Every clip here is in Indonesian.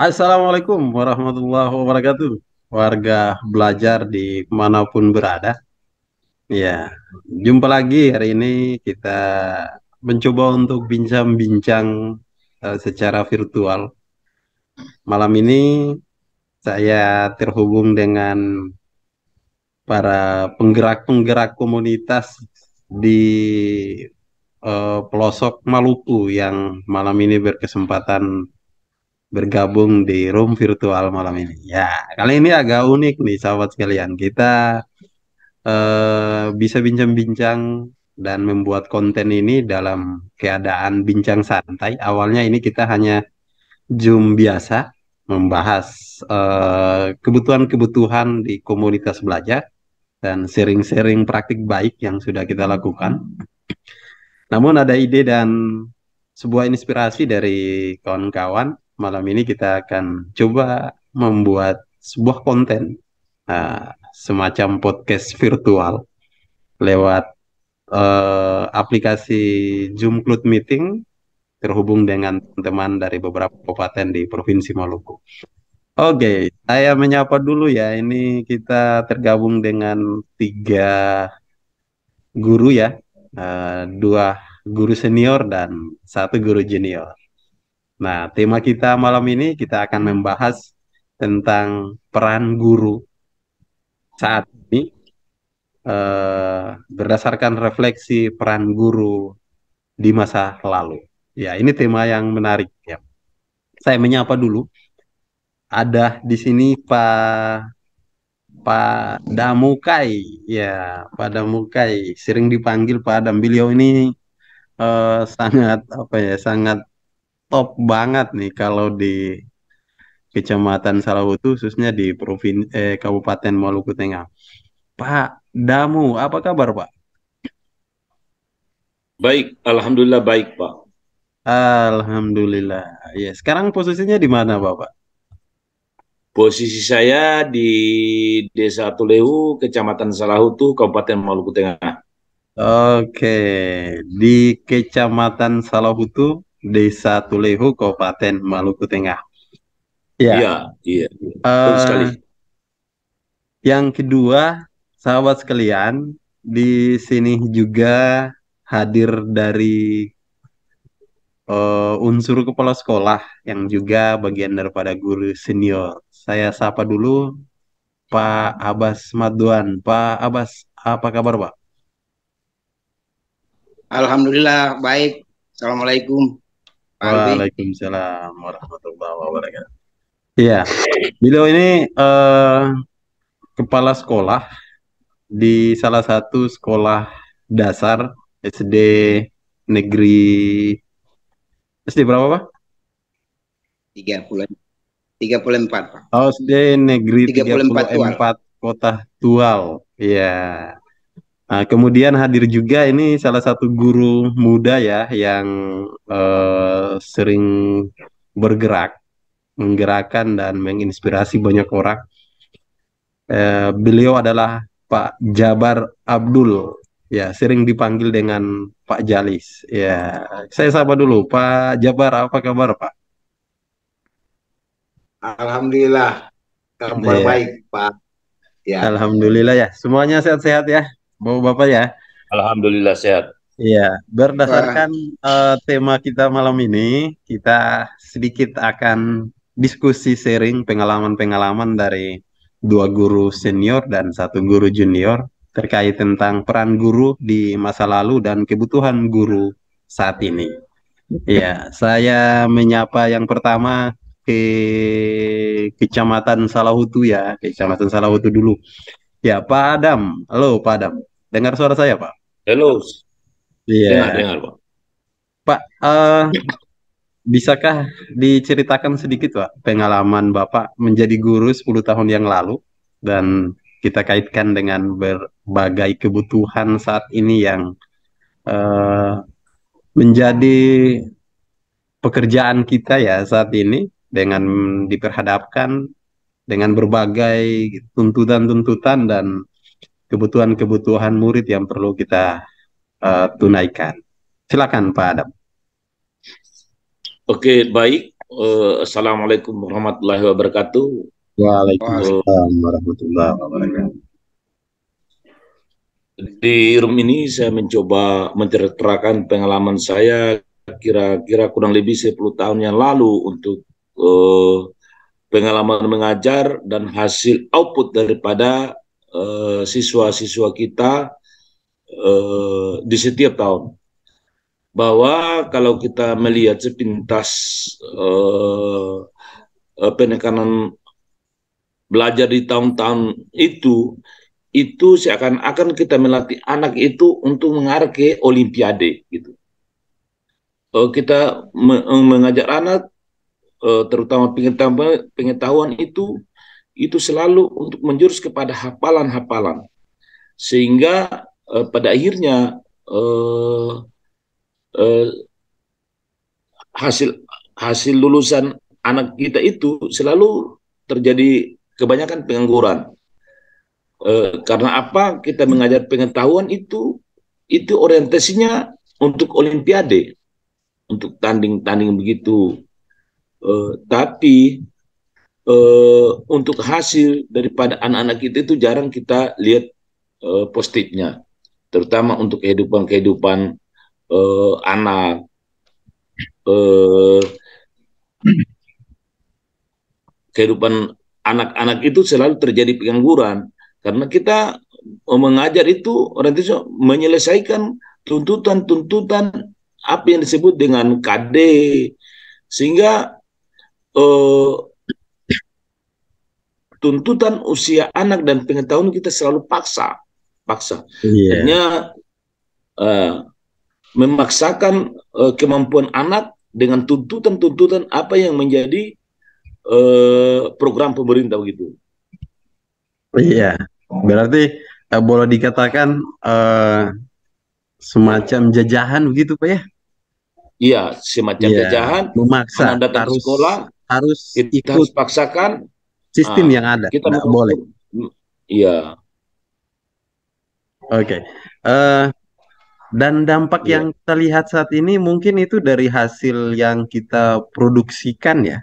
Assalamualaikum warahmatullahi wabarakatuh. Warga belajar di manapun berada. Ya, jumpa lagi hari ini kita mencoba untuk bincang-bincang secara virtual. Malam ini saya terhubung dengan para penggerak-penggerak komunitas di pelosok Maluku yang malam ini berkesempatan bergabung di room virtual malam ini. Ya, kali ini agak unik nih sahabat sekalian. Kita bisa bincang-bincang dan membuat konten ini dalam keadaan bincang santai. Awalnya ini kita hanya Zoom biasa membahas kebutuhan-kebutuhan di komunitas belajar dan sharing-sharing praktik baik yang sudah kita lakukan. Namun ada ide dan sebuah inspirasi dari kawan-kawan. Malam ini kita akan coba membuat sebuah konten, semacam podcast virtual lewat aplikasi Zoom Cloud Meeting terhubung dengan teman-teman dari beberapa kabupaten di Provinsi Maluku. Oke, saya menyapa dulu ya. Ini kita tergabung dengan tiga guru ya, dua guru senior dan satu guru junior. Nah, tema kita malam ini kita akan membahas tentang peran guru saat ini, berdasarkan refleksi peran guru di masa lalu. Ya, ini tema yang menarik ya. Saya menyapa dulu. Ada di sini Pak Damukai. Ya, Pak Damukai sering dipanggil Pak Adam. Beliau ini sangat apa ya, sangat top banget nih kalau di Kecamatan Salahutu, khususnya di Kabupaten Maluku Tengah. Pak Damu, apa kabar Pak? Baik, alhamdulillah baik, Pak. Alhamdulillah. Ya, sekarang posisinya di mana Bapak? Posisi saya di Desa Tulehu, Kecamatan Salahutu, Kabupaten Maluku Tengah. Oke, di Kecamatan Salahutu, Desa Tulehu, Kabupaten Maluku Tengah. Iya, Ya, iya, betul sekali. eh, yang kedua, sahabat sekalian, di sini juga hadir dari unsur kepala sekolah yang juga bagian daripada guru senior. Saya sapa dulu Pak Abbas Madwan. Pak Abbas, apa kabar Pak? Alhamdulillah baik. Assalamualaikum Pak Alfi. Waalaikumsalam warahmatullahi wabarakatuh. Iya, beliau ini eh, kepala sekolah di salah satu sekolah dasar SD negeri SD berapa Pak? 34 Pak. Oh, SD negeri Tiga tiga puluh puluh empat tual. empat Kota Tual. Iya. Nah, kemudian hadir juga ini salah satu guru muda ya yang sering bergerak, menggerakkan dan menginspirasi banyak orang. Beliau adalah Pak Jabar Abdul. Ya, sering dipanggil dengan Pak Jalis. Ya, saya sapa dulu Pak Jabar, apa kabar Pak? Alhamdulillah kabar Iya, baik Pak. Ya. Alhamdulillah ya. Semuanya sehat-sehat ya, Bapak-bapak ya. Alhamdulillah sehat. Iya, Wah, berdasarkan tema kita malam ini, kita sedikit akan diskusi sharing pengalaman-pengalaman dari dua guru senior dan satu guru junior terkait tentang peran guru di masa lalu dan kebutuhan guru saat ini. Iya, saya menyapa yang pertama ke Kecamatan Salahutu ya, Kecamatan Salahutu dulu. Ya, Pak Adam. Halo, Pak Adam. Dengar suara saya, Pak? Halo, dengar, Iya. dengar, Pak. Pak, bisakah diceritakan sedikit, Pak, pengalaman Bapak menjadi guru 10 tahun yang lalu dan kita kaitkan dengan berbagai kebutuhan saat ini yang eh, menjadi pekerjaan kita ya saat ini dengan diperhadapkan dengan berbagai tuntutan-tuntutan dan kebutuhan-kebutuhan murid yang perlu kita tunaikan. Silakan, Pak Adam. Oke, baik. Assalamualaikum warahmatullahi wabarakatuh. Waalaikumsalam warahmatullahi wabarakatuh. Di room ini saya mencoba menceritakan pengalaman saya kira-kira kurang lebih 10 tahun yang lalu untuk pengalaman mengajar dan hasil output daripada siswa-siswa kita di setiap tahun. Bahwa kalau kita melihat sepintas penekanan belajar di tahun-tahun itu seakan-akan kita melatih anak itu untuk mengarah ke Olimpiade gitu. Kita mengajar anak terutama pengetahuan itu selalu untuk menjurus kepada hafalan-hafalan, sehingga pada akhirnya hasil lulusan anak kita itu selalu terjadi kebanyakan pengangguran. Karena apa? Kita mengajar pengetahuan itu orientasinya untuk Olimpiade, untuk tanding-tanding begitu. Tapi untuk hasil daripada anak-anak kita itu jarang kita lihat positifnya, terutama untuk kehidupan anak. Kehidupan anak-anak itu selalu terjadi pengangguran karena kita mengajar itu orientasinya menyelesaikan tuntutan apa yang disebut dengan KD, sehingga tuntutan usia anak dan pengetahuan kita selalu paksa. Hanya memaksakan kemampuan anak dengan tuntutan apa yang menjadi program pemerintah begitu. Iya, berarti boleh dikatakan semacam jajahan begitu Pak ya? Iya, semacam jajahan. Memaksa datang ke sekolah harus kita ikut harus paksakan sistem yang ada. Kita nggak boleh. Iya. Oke. Dan dampak yang kita lihat saat ini mungkin itu dari hasil yang kita produksikan ya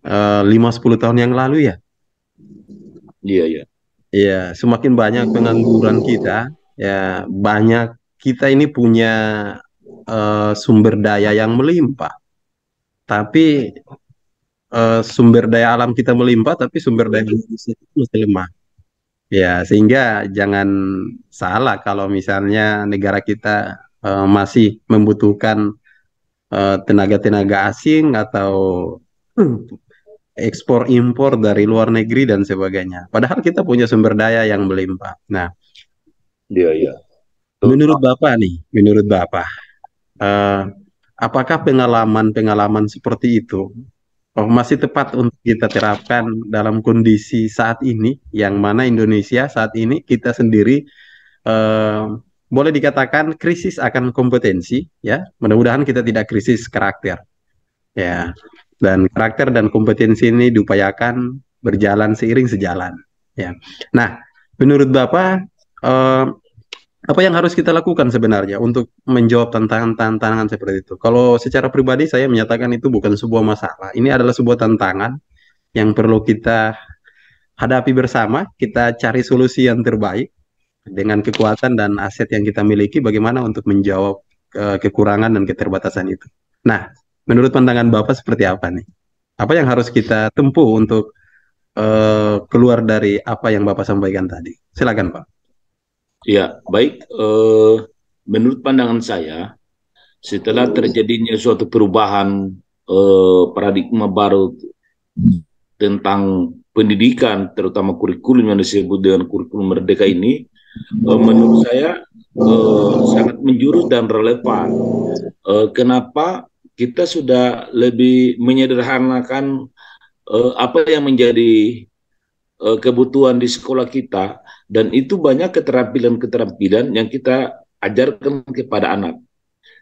5-10 tahun yang lalu ya. Iya. Iya, semakin banyak pengangguran kita, ya banyak kita ini punya sumber daya yang melimpah. Tapi sumber daya alam kita melimpah, tapi sumber daya manusia itu masih lemah. Ya, sehingga jangan salah kalau misalnya negara kita masih membutuhkan tenaga-tenaga asing atau ekspor impor dari luar negeri dan sebagainya. Padahal kita punya sumber daya yang melimpah. Nah, iya. Menurut Bapak, apakah pengalaman seperti itu masih tepat untuk kita terapkan dalam kondisi saat ini, yang mana Indonesia saat ini kita sendiri boleh dikatakan krisis akan kompetensi, ya. Mudah-mudahan kita tidak krisis karakter, ya. Dan karakter dan kompetensi ini diupayakan berjalan seiring sejalan, ya. Nah, menurut Bapak, apa yang harus kita lakukan sebenarnya untuk menjawab tantangan-tantangan seperti itu? Kalau secara pribadi saya menyatakan itu bukan sebuah masalah. Ini adalah sebuah tantangan yang perlu kita hadapi bersama. Kita cari solusi yang terbaik dengan kekuatan dan aset yang kita miliki, bagaimana untuk menjawab kekurangan dan keterbatasan itu. Nah, menurut pandangan Bapak seperti apa nih? Apa yang harus kita tempuh untuk keluar dari apa yang Bapak sampaikan tadi? Silakan Pak. Ya, baik. Menurut pandangan saya, setelah terjadinya suatu perubahan paradigma baru tentang pendidikan, terutama kurikulum yang disebut dengan kurikulum merdeka ini, menurut saya sangat menjurus dan relevan. Kenapa? Kita sudah lebih menyederhanakan apa yang menjadi kebutuhan di sekolah kita, dan itu banyak keterampilan-keterampilan yang kita ajarkan kepada anak,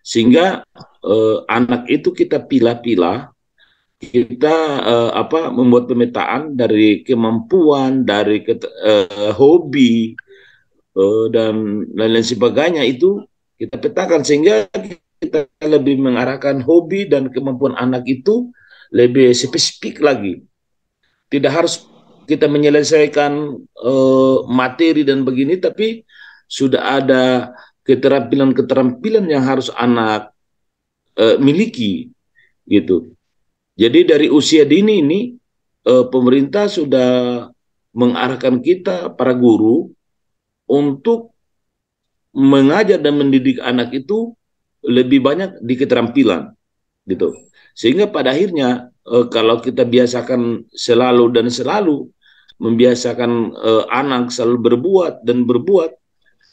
sehingga anak itu kita pilah-pilah, kita membuat pemetaan dari kemampuan, dari hobi dan lain-lain sebagainya, itu kita petakan sehingga kita lebih mengarahkan hobi dan kemampuan anak itu lebih spesifik lagi. Tidak harus kita menyelesaikan materi dan begini, tapi sudah ada keterampilan-keterampilan yang harus anak miliki gitu. Jadi dari usia dini ini pemerintah sudah mengarahkan kita para guru untuk mengajar dan mendidik anak itu lebih banyak di keterampilan gitu. Sehingga pada akhirnya kalau kita biasakan selalu dan selalu membiasakan anak selalu berbuat dan berbuat,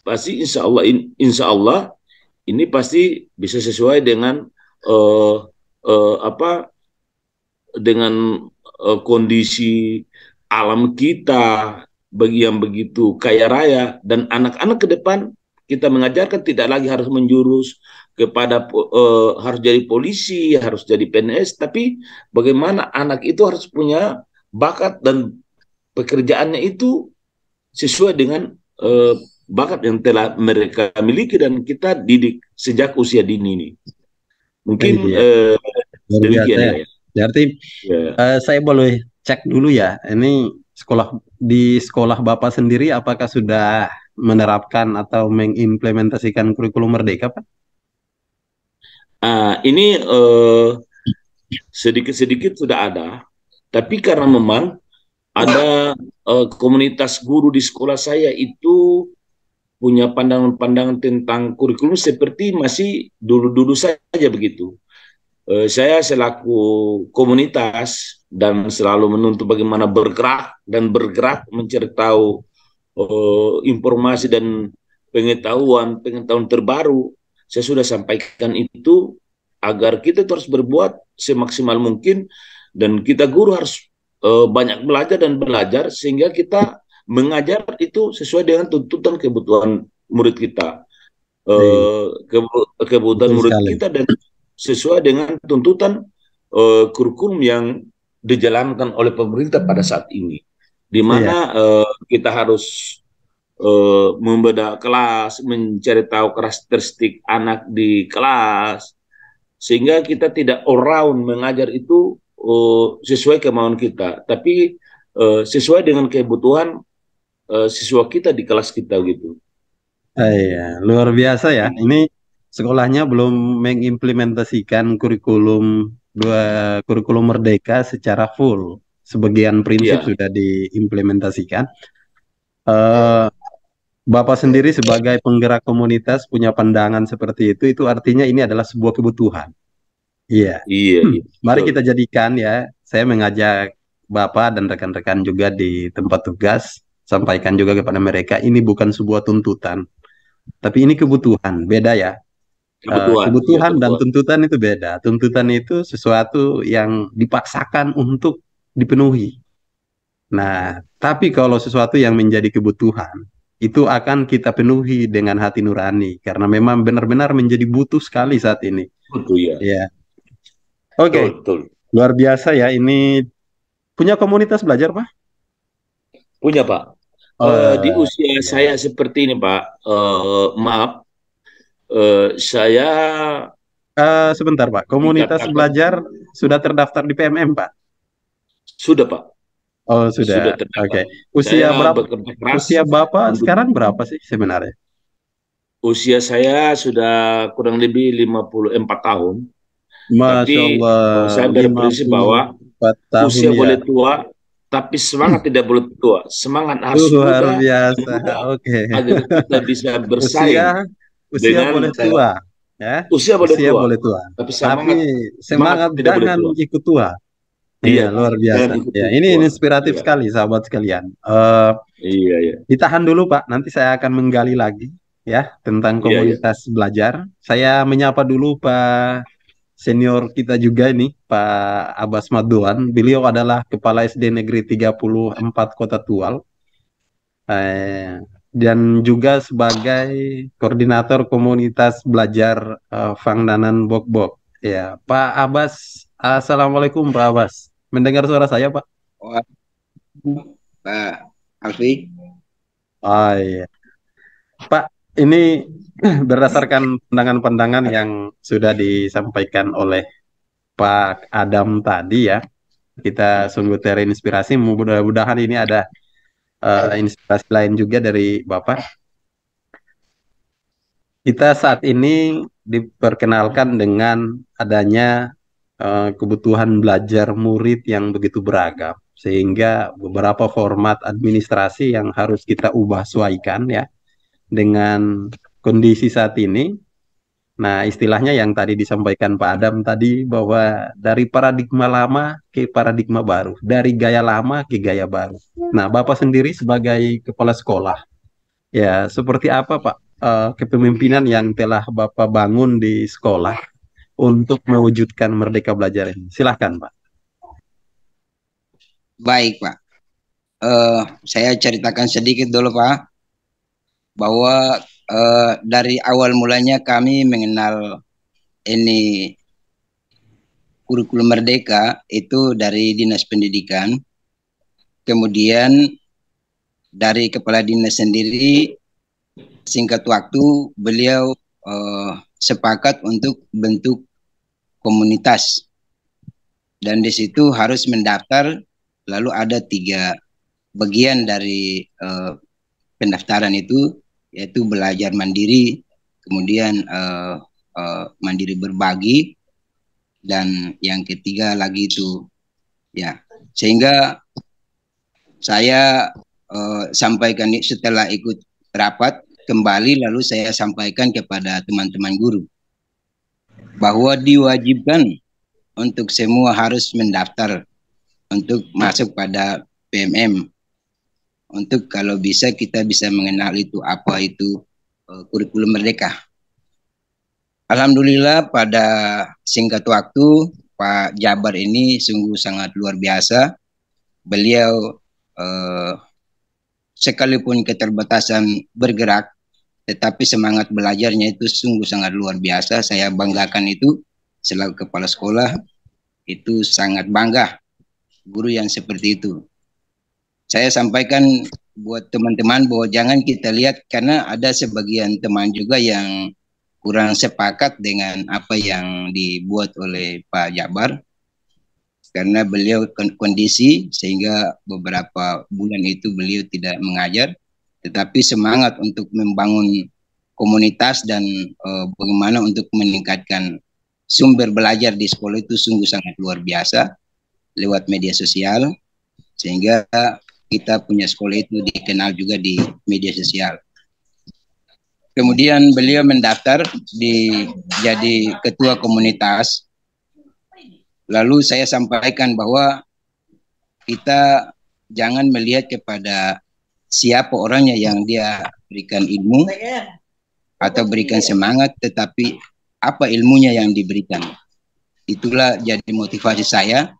pasti insya Allah ini pasti bisa sesuai dengan uh, apa dengan kondisi alam kita bagi yang begitu kaya raya, dan anak-anak ke depan kita mengajarkan tidak lagi harus menjurus kepada harus jadi polisi, harus jadi PNS, tapi bagaimana anak itu harus punya bakat dan pekerjaannya itu sesuai dengan bakat yang telah mereka miliki dan kita didik sejak usia dini ini. Mungkin demikian ya. Berarti saya boleh cek dulu ya, ini di sekolah Bapak sendiri apakah sudah menerapkan atau mengimplementasikan kurikulum Merdeka, Pak? Ini sedikit-sedikit sudah ada, tapi karena memang ada komunitas guru di sekolah saya itu punya pandangan-pandangan tentang kurikulum seperti masih dulu-dulu saja begitu. Saya selaku komunitas dan selalu menuntut bagaimana bergerak mencari tahu informasi dan pengetahuan terbaru. Saya sudah sampaikan itu agar kita terus berbuat semaksimal mungkin, dan kita guru harus banyak belajar dan belajar sehingga kita mengajar itu sesuai dengan tuntutan kebutuhan murid kita, kebutuhan murid kita, dan sesuai dengan tuntutan kurikulum yang dijalankan oleh pemerintah pada saat ini, di mana kita harus membedah kelas, mencari tahu karakteristik anak di kelas, sehingga kita tidak all round mengajar itu sesuai kemauan kita, tapi sesuai dengan kebutuhan siswa kita di kelas kita gitu. Iya, luar biasa ya. Ini sekolahnya belum mengimplementasikan kurikulum Merdeka secara full. Sebagian prinsip sudah diimplementasikan. Bapak sendiri sebagai penggerak komunitas punya pandangan seperti itu artinya ini adalah sebuah kebutuhan. Iya. Mari kita jadikan ya, saya mengajak Bapak dan rekan-rekan juga di tempat tugas, sampaikan juga kepada mereka, ini bukan sebuah tuntutan, tapi ini kebutuhan, beda ya. Kebutuhan dan tuntutan itu beda. Tuntutan itu sesuatu yang dipaksakan untuk dipenuhi. Nah, tapi kalau sesuatu yang menjadi kebutuhan, itu akan kita penuhi dengan hati nurani, karena memang benar-benar menjadi butuh sekali saat ini. Betul ya. Ya. Oke, luar biasa ya. Ini punya komunitas belajar, Pak? Punya, Pak. Di usia saya seperti ini, Pak. Maaf, saya sebentar, Pak. Komunitas belajar sudah terdaftar di PMM, Pak? Sudah, Pak. Oh, sudah. Oke. Usia berapa? Usia Bapak sekarang berapa sih sebenarnya? Usia saya sudah kurang lebih 54 tahun. Masya Allah. Saya berprinsip bahwa usia boleh tua, tapi semangat tidak boleh tua. Semangat harus luar biasa. Oke. Agar kita bisa bersaing. Usia boleh tua. Ya? Usia boleh tua. Tapi semangat jangan ikut tua. Iya, luar biasa. Ya, ini inspiratif sekali, sahabat sekalian. Ditahan dulu, Pak. Nanti saya akan menggali lagi ya tentang komunitas belajar. Saya menyapa dulu Pak senior kita juga ini, Pak Abbas Maduan. Beliau adalah Kepala SD Negeri 34 Kota Tual. Dan juga sebagai koordinator komunitas belajar Fangdanan Bok-Bok. Ya, Pak Abbas. Assalamualaikum, Pak Abbas. Mendengar suara saya, Pak? Pak Alfi. Oh iya. Pak, ini berdasarkan pandangan-pandangan yang sudah disampaikan oleh Pak Adam tadi ya. Kita sungguh terinspirasi. Mudah-mudahan ini ada inspirasi lain juga dari Bapak. Kita saat ini diperkenalkan dengan adanya kebutuhan belajar murid yang begitu beragam, sehingga beberapa format administrasi yang harus kita ubah sesuaikan ya dengan kondisi saat ini. Nah, istilahnya yang tadi disampaikan Pak Adam tadi bahwa dari paradigma lama ke paradigma baru, dari gaya lama ke gaya baru. Nah, Bapak sendiri sebagai kepala sekolah, ya seperti apa Pak kepemimpinan yang telah Bapak bangun di sekolah untuk mewujudkan Merdeka Belajar ini? Silahkan Pak. Baik, Pak. Saya ceritakan sedikit dulu, Pak, bahwa dari awal mulanya kami mengenal ini kurikulum Merdeka itu dari Dinas Pendidikan. Kemudian dari Kepala Dinas sendiri, singkat waktu beliau sepakat untuk bentuk komunitas. Dan di situ harus mendaftar, lalu ada 3 bagian dari pendaftaran itu, yaitu belajar mandiri, kemudian mandiri berbagi, dan yang ketiga lagi itu ya. Sehingga saya sampaikan setelah ikut rapat kembali, lalu saya sampaikan kepada teman-teman guru bahwa diwajibkan untuk semua harus mendaftar untuk masuk pada PMM. Untuk kalau bisa kita bisa mengenal itu apa itu kurikulum Merdeka. Alhamdulillah pada singkat waktu Pak Jabar ini sungguh sangat luar biasa. Beliau sekalipun keterbatasan bergerak, tetapi semangat belajarnya itu sungguh sangat luar biasa. Saya banggakan itu selaku kepala sekolah, itu sangat bangga guru yang seperti itu. Saya sampaikan buat teman-teman bahwa jangan kita lihat, karena ada sebagian teman juga yang kurang sepakat dengan apa yang dibuat oleh Pak Jabar, karena beliau kondisi sehingga beberapa bulan itu beliau tidak mengajar, tetapi semangat untuk membangun komunitas dan bagaimana untuk meningkatkan sumber belajar di sekolah itu sungguh sangat luar biasa lewat media sosial, sehingga kita punya sekolah itu dikenal juga di media sosial. Kemudian beliau mendaftar jadi ketua komunitas. Lalu saya sampaikan bahwa kita jangan melihat kepada siapa orangnya yang dia berikan ilmu atau berikan semangat, tetapi apa ilmunya yang diberikan. Itulah jadi motivasi saya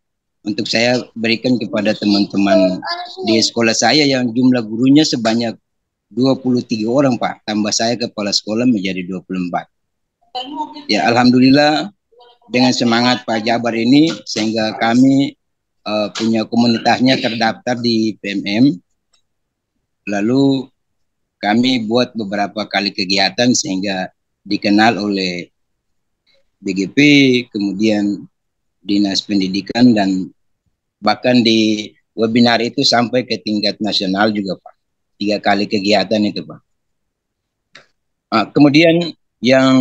untuk saya berikan kepada teman-teman di sekolah saya yang jumlah gurunya sebanyak 23 orang, Pak. Tambah saya kepala sekolah menjadi 24. Ya, alhamdulillah dengan semangat Pak Jabar ini sehingga kami punya komunitasnya terdaftar di PMM. Lalu kami buat beberapa kali kegiatan sehingga dikenal oleh BGP, kemudian Dinas Pendidikan, dan bahkan di webinar itu sampai ke tingkat nasional juga, Pak. 3 kali kegiatan itu, Pak. Kemudian yang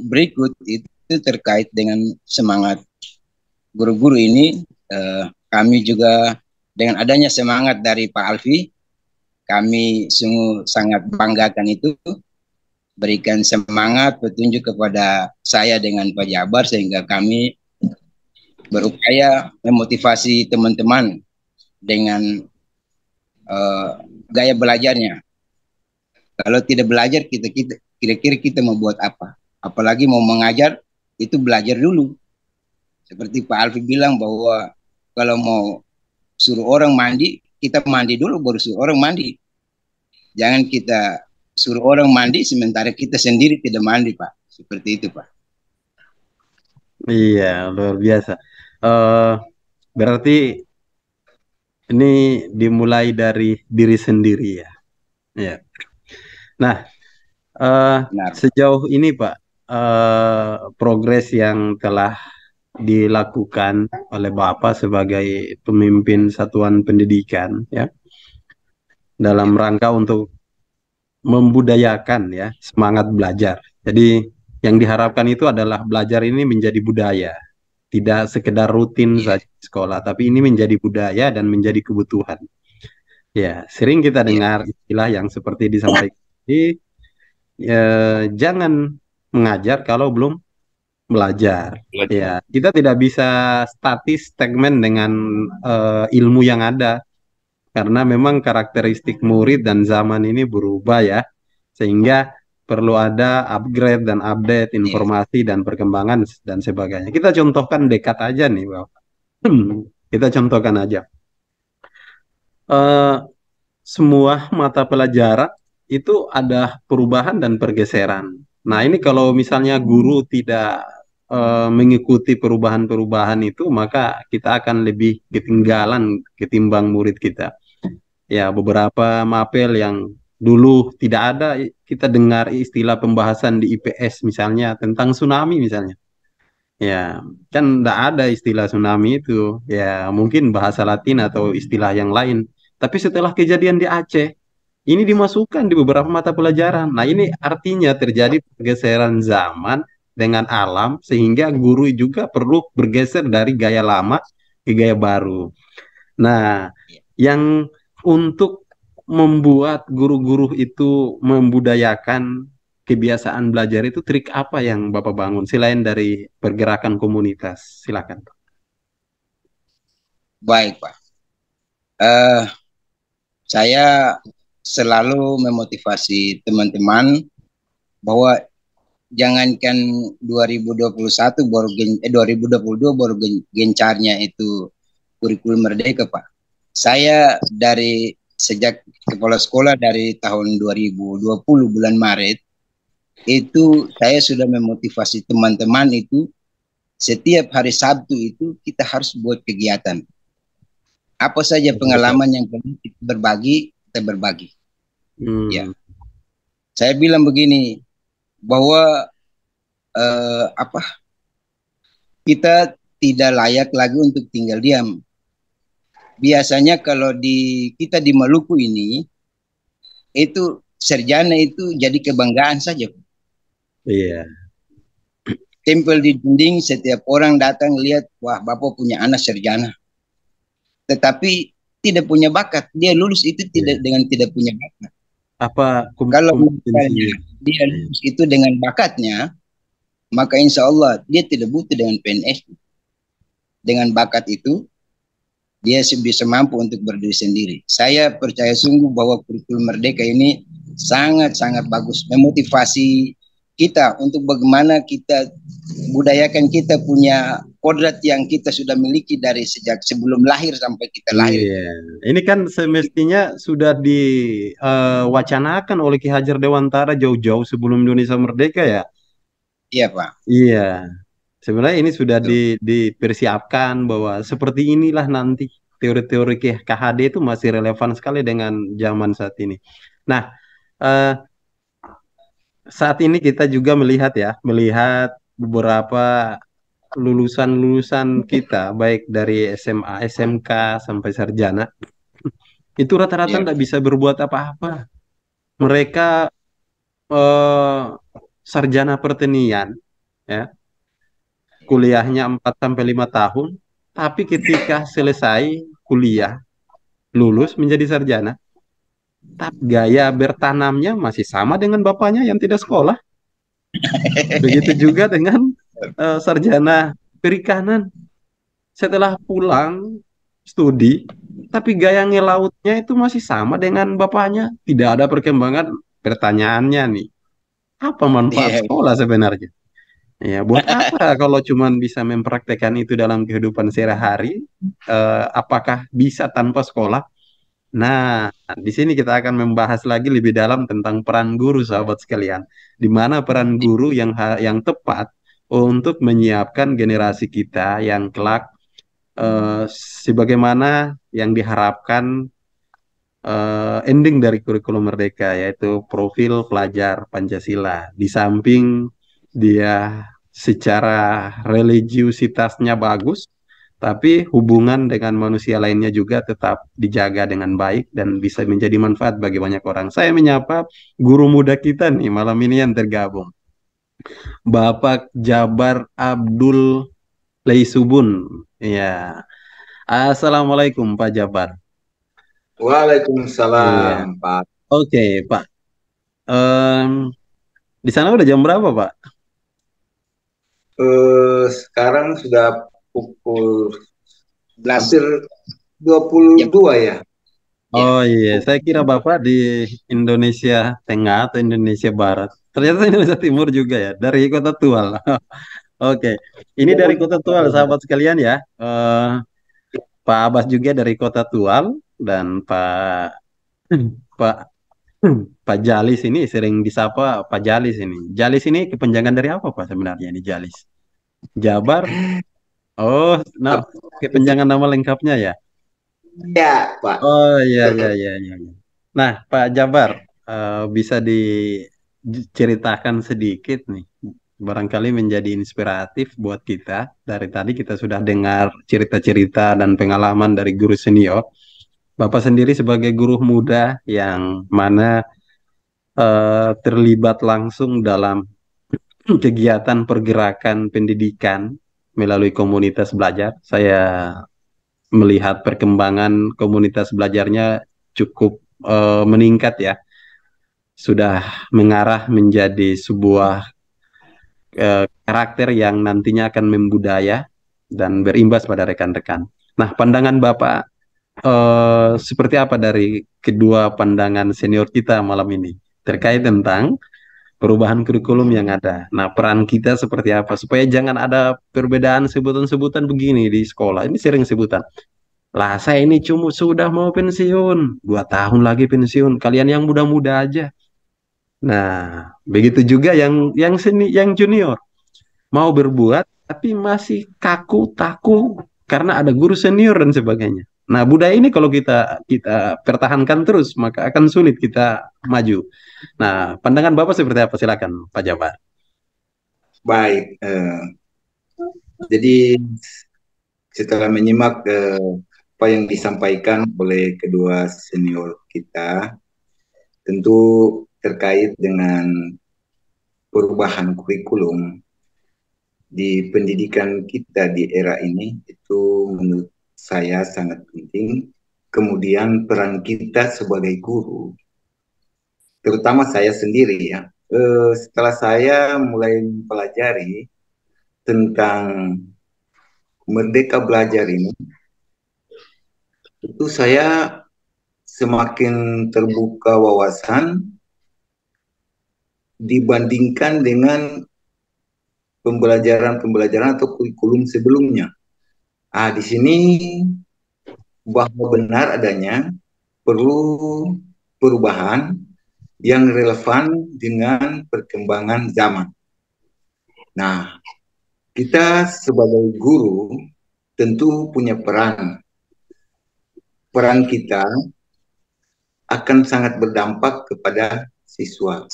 berikut itu terkait dengan semangat guru-guru ini, kami juga dengan adanya semangat dari Pak Alfi, kami sungguh sangat banggakan itu, berikan semangat petunjuk kepada saya dengan Pak Jabar sehingga kami berupaya memotivasi teman-teman dengan gaya belajarnya. Kalau tidak belajar, kira-kira kita mau buat apa? Apalagi mau mengajar, itu belajar dulu. Seperti Pak Alfi bilang bahwa kalau mau suruh orang mandi, kita mandi dulu baru suruh orang mandi. Jangan kita suruh orang mandi sementara kita sendiri tidak mandi, Pak. Seperti itu, Pak. Iya, luar biasa. Berarti ini dimulai dari diri sendiri ya. Ya. Nah, sejauh ini Pak, progres yang telah dilakukan oleh Bapak sebagai pemimpin satuan pendidikan ya dalam rangka untuk membudayakan ya semangat belajar. Jadi yang diharapkan itu adalah belajar ini menjadi budaya, tidak sekedar rutin Iya, saja di sekolah, tapi ini menjadi budaya dan menjadi kebutuhan. Ya, sering kita iya, dengar istilah yang seperti disampaikan tadi, jangan mengajar kalau belum belajar. belajar. Ya, kita tidak bisa statis stagnan dengan ilmu yang ada karena memang karakteristik murid dan zaman ini berubah ya, sehingga perlu ada upgrade dan update iya. informasi dan perkembangan dan sebagainya. Kita contohkan dekat aja nih, Bang. Kita contohkan aja. Eh, semua mata pelajaran itu ada perubahan dan pergeseran. Nah, ini kalau misalnya guru tidak mengikuti perubahan-perubahan itu, maka kita akan lebih ketinggalan ketimbang murid kita. Ya, beberapa mapel yang dulu tidak ada, kita dengar istilah pembahasan di IPS misalnya tentang tsunami misalnya. Ya, kan tidak ada istilah tsunami itu. Ya, mungkin bahasa Latin atau istilah yang lain. Tapi setelah kejadian di Aceh, ini dimasukkan di beberapa mata pelajaran. Nah, ini artinya terjadi pergeseran zaman dengan alam, sehingga guru juga perlu bergeser dari gaya lama ke gaya baru. Nah, yang untuk membuat guru-guru itu membudayakan kebiasaan belajar itu trik apa yang Bapak bangun selain dari pergerakan komunitas? Silakan. Baik, Pak. Eh, saya selalu memotivasi teman-teman bahwa jangankan 2021 baru 2022 baru gencarnya itu kurikulum merdeka, Pak. Saya dari sejak kepala sekolah dari tahun 2020 bulan Maret itu saya sudah memotivasi teman-teman itu setiap hari Sabtu itu kita harus buat kegiatan. Apa saja pengalaman yang perlu kita berbagi, kita berbagi. Ya, Hmm. saya bilang begini bahwa apa kita tidak layak lagi untuk tinggal diam. Biasanya kalau kita di Maluku ini itu sarjana itu jadi kebanggaan saja. Iya. Tempel di dinding setiap orang datang lihat, wah Bapak punya anak sarjana. Tetapi tidak punya bakat. Dia lulus itu Iya. dengan tidak punya bakat. Apa Kalau misalnya kompetensinya? dia Iya. lulus itu dengan bakatnya, maka insya Allah dia tidak butuh dengan PNS. Dengan bakat itu, dia bisa mampu untuk berdiri sendiri. Saya percaya sungguh bahwa kurikulum merdeka ini sangat-sangat bagus. Memotivasi kita untuk bagaimana kita budayakan kita punya kodrat yang kita sudah miliki dari sejak sebelum lahir sampai kita lahir. Iya, ini kan semestinya sudah diwacanakan oleh Ki Hajar Dewantara jauh-jauh sebelum Indonesia merdeka ya. Iya Pak. Iya, sebenarnya ini sudah Betul. dipersiapkan bahwa seperti inilah nanti teori-teori KHD itu masih relevan sekali dengan zaman saat ini. Nah, eh, saat ini kita juga melihat beberapa lulusan-lulusan kita, baik dari SMA, SMK sampai sarjana, itu rata-rata Iya. tidak bisa berbuat apa-apa. Mereka eh, sarjana pertanian, ya, kuliahnya 4 sampai 5 tahun, tapi ketika selesai kuliah, lulus menjadi sarjana, tapi gaya bertanamnya masih sama dengan bapaknya yang tidak sekolah. Begitu juga dengan sarjana perikanan. Setelah pulang studi, tapi gaya ngelautnya itu masih sama dengan bapaknya. Tidak ada perkembangan. Pertanyaannya nih, apa manfaat Iya. sekolah sebenarnya? Ya, buat apa kalau cuman bisa mempraktekkan itu dalam kehidupan sehari-hari? Apakah bisa tanpa sekolah? Nah, di sini kita akan membahas lagi lebih dalam tentang peran guru, sahabat sekalian. Di mana peran guru yang tepat untuk menyiapkan generasi kita yang kelak sebagaimana yang diharapkan ending dari kurikulum Merdeka, yaitu profil pelajar Pancasila. Di samping dia secara religiusitasnya bagus, tapi hubungan dengan manusia lainnya juga tetap dijaga dengan baik dan bisa menjadi manfaat bagi banyak orang. Saya menyapa guru muda kita nih malam ini yang tergabung, Bapak Jabar Abdul Leisubun. Ya, Assalamualaikum Pak Jabar. Iya, Waalaikumsalam, Pak. oke Pak. Em, di sana udah jam berapa Pak? Sekarang sudah pukul 11 hampir jam. 22 ya. Oh iya, saya kira Bapak di Indonesia Tengah atau Indonesia Barat. Ternyata Indonesia Timur juga ya, dari Kota Tual. Oke, ini dari Kota Tual, sahabat sekalian ya. Pak Abbas juga dari Kota Tual dan Pak Pak Jalis ini sering disapa Pak Jalis ini. Jalis ini kepanjangan dari apa Pak sebenarnya ini Jalis? Jabar? Oh, nah kepanjangan nama lengkapnya ya. Ya, Pak. Oh iya iya iya iya. Iya. Nah, Pak Jabar, bisa diceritakan sedikit nih, barangkali menjadi inspiratif buat kita. Dari tadi kita sudah dengar cerita-cerita dan pengalaman dari guru senior. Bapak sendiri sebagai guru muda yang mana terlibat langsung dalam kegiatan pergerakan pendidikan melalui komunitas belajar. Saya melihat perkembangan komunitas belajarnya cukup meningkat ya, sudah mengarah menjadi sebuah karakter yang nantinya akan membudaya dan berimbas pada rekan-rekan. Nah, pandangan Bapak seperti apa dari kedua pandangan senior kita malam ini terkait tentang perubahan kurikulum yang ada. Nah, peran kita seperti apa supaya jangan ada perbedaan sebutan-sebutan begini di sekolah. Ini sering sebutan. Lah, saya ini cuma sudah mau pensiun, 2 tahun lagi pensiun. Kalian yang muda-muda aja. Nah, begitu juga yang junior mau berbuat tapi masih kaku taku karena ada guru senior dan sebagainya. Nah, budaya ini kalau kita kita pertahankan terus maka akan sulit kita maju. Nah, pandangan Bapak seperti apa? Silakan, Pak Jabar. Baik. Jadi setelah menyimak apa yang disampaikan oleh kedua senior kita, tentu terkait dengan perubahan kurikulum di pendidikan kita di era ini, itu menurut saya sangat penting. Kemudian peran kita sebagai guru, terutama saya sendiri ya, setelah saya mulai mempelajari tentang Merdeka Belajar ini, itu saya semakin terbuka wawasan dibandingkan dengan pembelajaran atau kurikulum sebelumnya. Di sini bahwa benar adanya perlu perubahan yang relevan dengan perkembangan zaman. Nah, kita sebagai guru tentu punya peran. Peran kita akan sangat berdampak kepada siswa.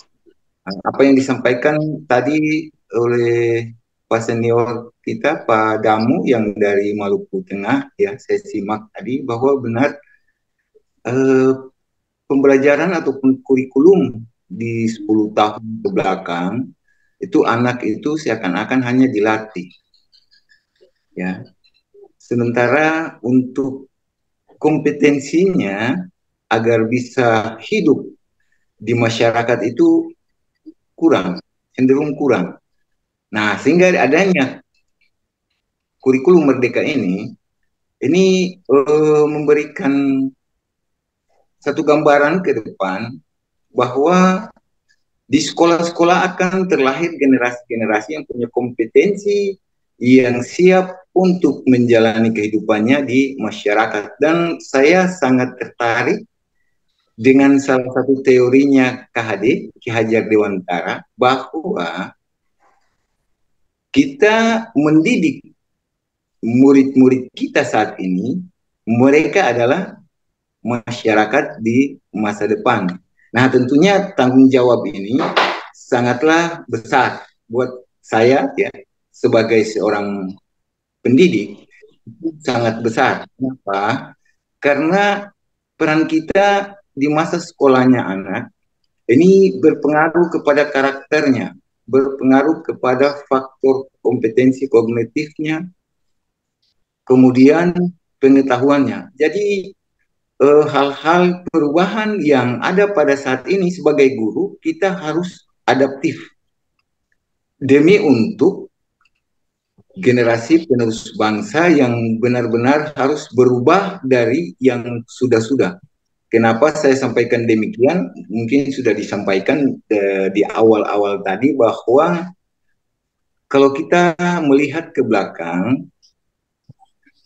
Apa yang disampaikan tadi oleh Pak senior kita, Pak Damu yang dari Maluku Tengah, ya saya simak tadi bahwa benar pembelajaran ataupun kurikulum di 10 tahun ke belakang itu anak itu seakan-akan hanya dilatih, ya. Sementara untuk kompetensinya agar bisa hidup di masyarakat itu kurang, cenderung kurang. Nah, sehingga adanya kurikulum Merdeka ini memberikan satu gambaran ke depan bahwa di sekolah-sekolah akan terlahir generasi-generasi yang punya kompetensi, yang siap untuk menjalani kehidupannya di masyarakat. Dan saya sangat tertarik dengan salah satu teorinya KHD, Ki Hajar Dewantara, bahwa kita mendidik murid-murid kita saat ini, mereka adalah masyarakat di masa depan. Nah, tentunya tanggung jawab ini sangatlah besar buat saya ya, sebagai seorang pendidik itu sangat besar. Kenapa? Karena peran kita di masa sekolahnya anak ini berpengaruh kepada karakternya, berpengaruh kepada faktor kompetensi kognitifnya, kemudian pengetahuannya. Jadi hal-hal perubahan yang ada pada saat ini sebagai guru, kita harus adaptif demi untuk generasi penerus bangsa yang benar-benar harus berubah dari yang sudah-sudah. Kenapa saya sampaikan demikian? Mungkin sudah disampaikan di awal-awal tadi bahwa kalau kita melihat ke belakang,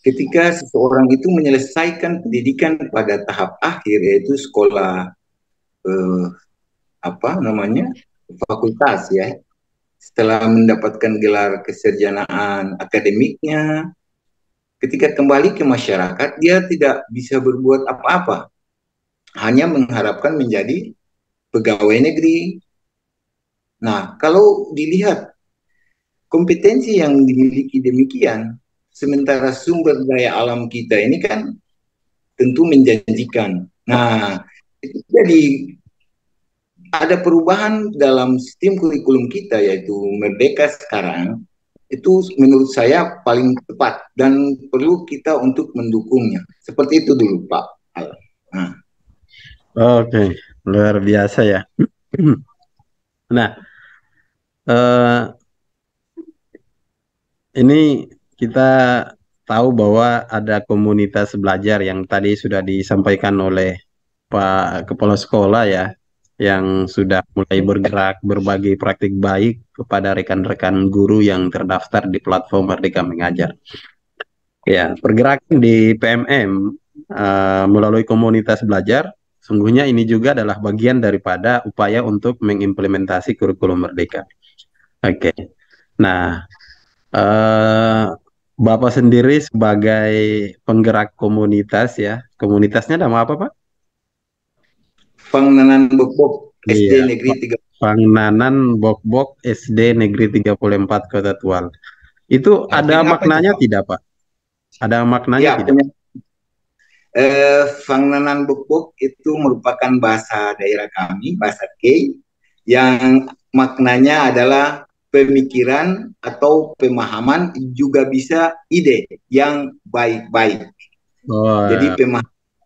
ketika seseorang itu menyelesaikan pendidikan pada tahap akhir, yaitu sekolah fakultas ya, setelah mendapatkan gelar kesarjanaan akademiknya, ketika kembali ke masyarakat dia tidak bisa berbuat apa-apa, hanya mengharapkan menjadi pegawai negeri. Nah, kalau dilihat kompetensi yang dimiliki demikian, sementara sumber daya alam kita ini kan tentu menjanjikan. Nah, itu jadi ada perubahan dalam sistem kurikulum kita, yaitu Merdeka sekarang, itu menurut saya paling tepat dan perlu kita untuk mendukungnya. Seperti itu dulu, Pak. Nah. Oke, luar biasa ya. Nah, ini kita tahu bahwa ada komunitas belajar yang tadi sudah disampaikan oleh Pak Kepala Sekolah ya, yang sudah mulai bergerak berbagi praktik baik kepada rekan-rekan guru yang terdaftar di platform Merdeka Mengajar. Ya, pergerakan di PMM melalui komunitas belajar, sungguhnya ini juga adalah bagian daripada upaya untuk mengimplementasi kurikulum Merdeka. Oke, nah Bapak sendiri sebagai penggerak komunitas ya, komunitasnya nama apa Pak? Pangnanan Bokbok SD Iya, Negeri 3. Pangnanan Bokbok SD Negeri 34 Kota Tual. Itu ada maknanya tidak Pak? Ada maknanya tidak? Pangnanan Bokbok itu merupakan bahasa daerah kami, bahasa K, yang maknanya adalah pemikiran atau pemahaman, juga bisa ide yang baik-baik. Oh, jadi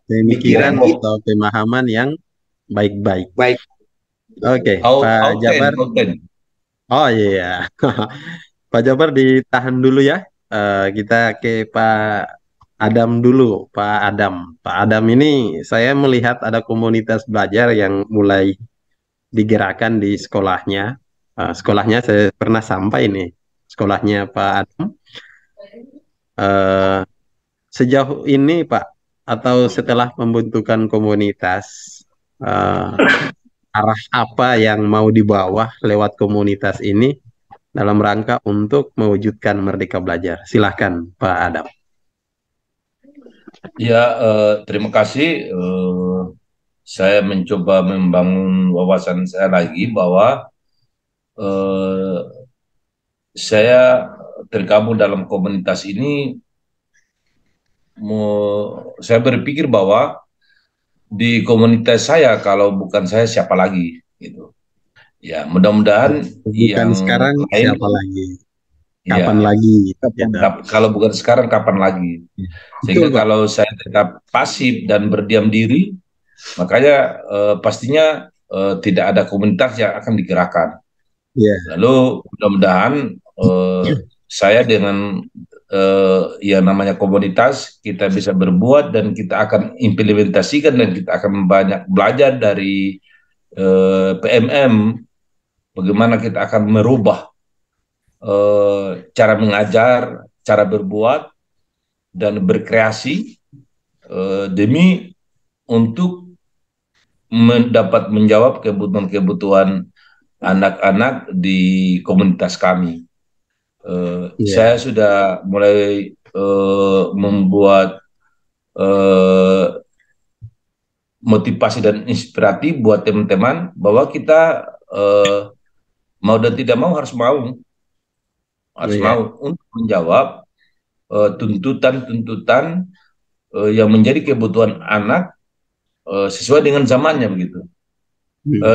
pemikiran atau pemahaman yang baik-baik. Baik. Oke, Pak Jabar. Oh iya. Pak Jabar ditahan dulu ya. Kita ke Pak Adam dulu. Pak Adam. Pak Adam ini saya melihat ada komunitas belajar yang mulai digerakkan di sekolahnya. Sekolahnya saya pernah sampai nih. Sekolahnya Pak Adam. Sejauh ini Pak, atau setelah pembentukan komunitas, arah apa yang mau dibawa lewat komunitas ini dalam rangka untuk mewujudkan Merdeka Belajar? Silahkan Pak Adam. Ya, terima kasih. Saya mencoba membangun wawasan saya lagi bahwa saya tergabung dalam komunitas ini. Saya berpikir bahwa di komunitas saya, kalau bukan saya siapa lagi gitu. Ya, mudah-mudahan bukan sekarang lain, siapa lagi? Kapan lagi? Kalau bukan sekarang kapan lagi? Sehingga kalau saya tetap pasif dan berdiam diri, makanya pastinya tidak ada komunitas yang akan digerakkan. Lalu mudah-mudahan saya dengan yang namanya komunitas, kita bisa berbuat dan kita akan implementasikan dan kita akan banyak belajar dari PMM, bagaimana kita akan merubah cara mengajar, cara berbuat dan berkreasi demi untuk dapat menjawab kebutuhan-kebutuhan anak-anak di komunitas kami. Saya sudah mulai membuat motivasi dan inspiratif buat teman-teman bahwa kita mau dan tidak mau harus mau harus Iya. mau untuk menjawab tuntutan-tuntutan yang menjadi kebutuhan anak sesuai dengan zamannya begitu.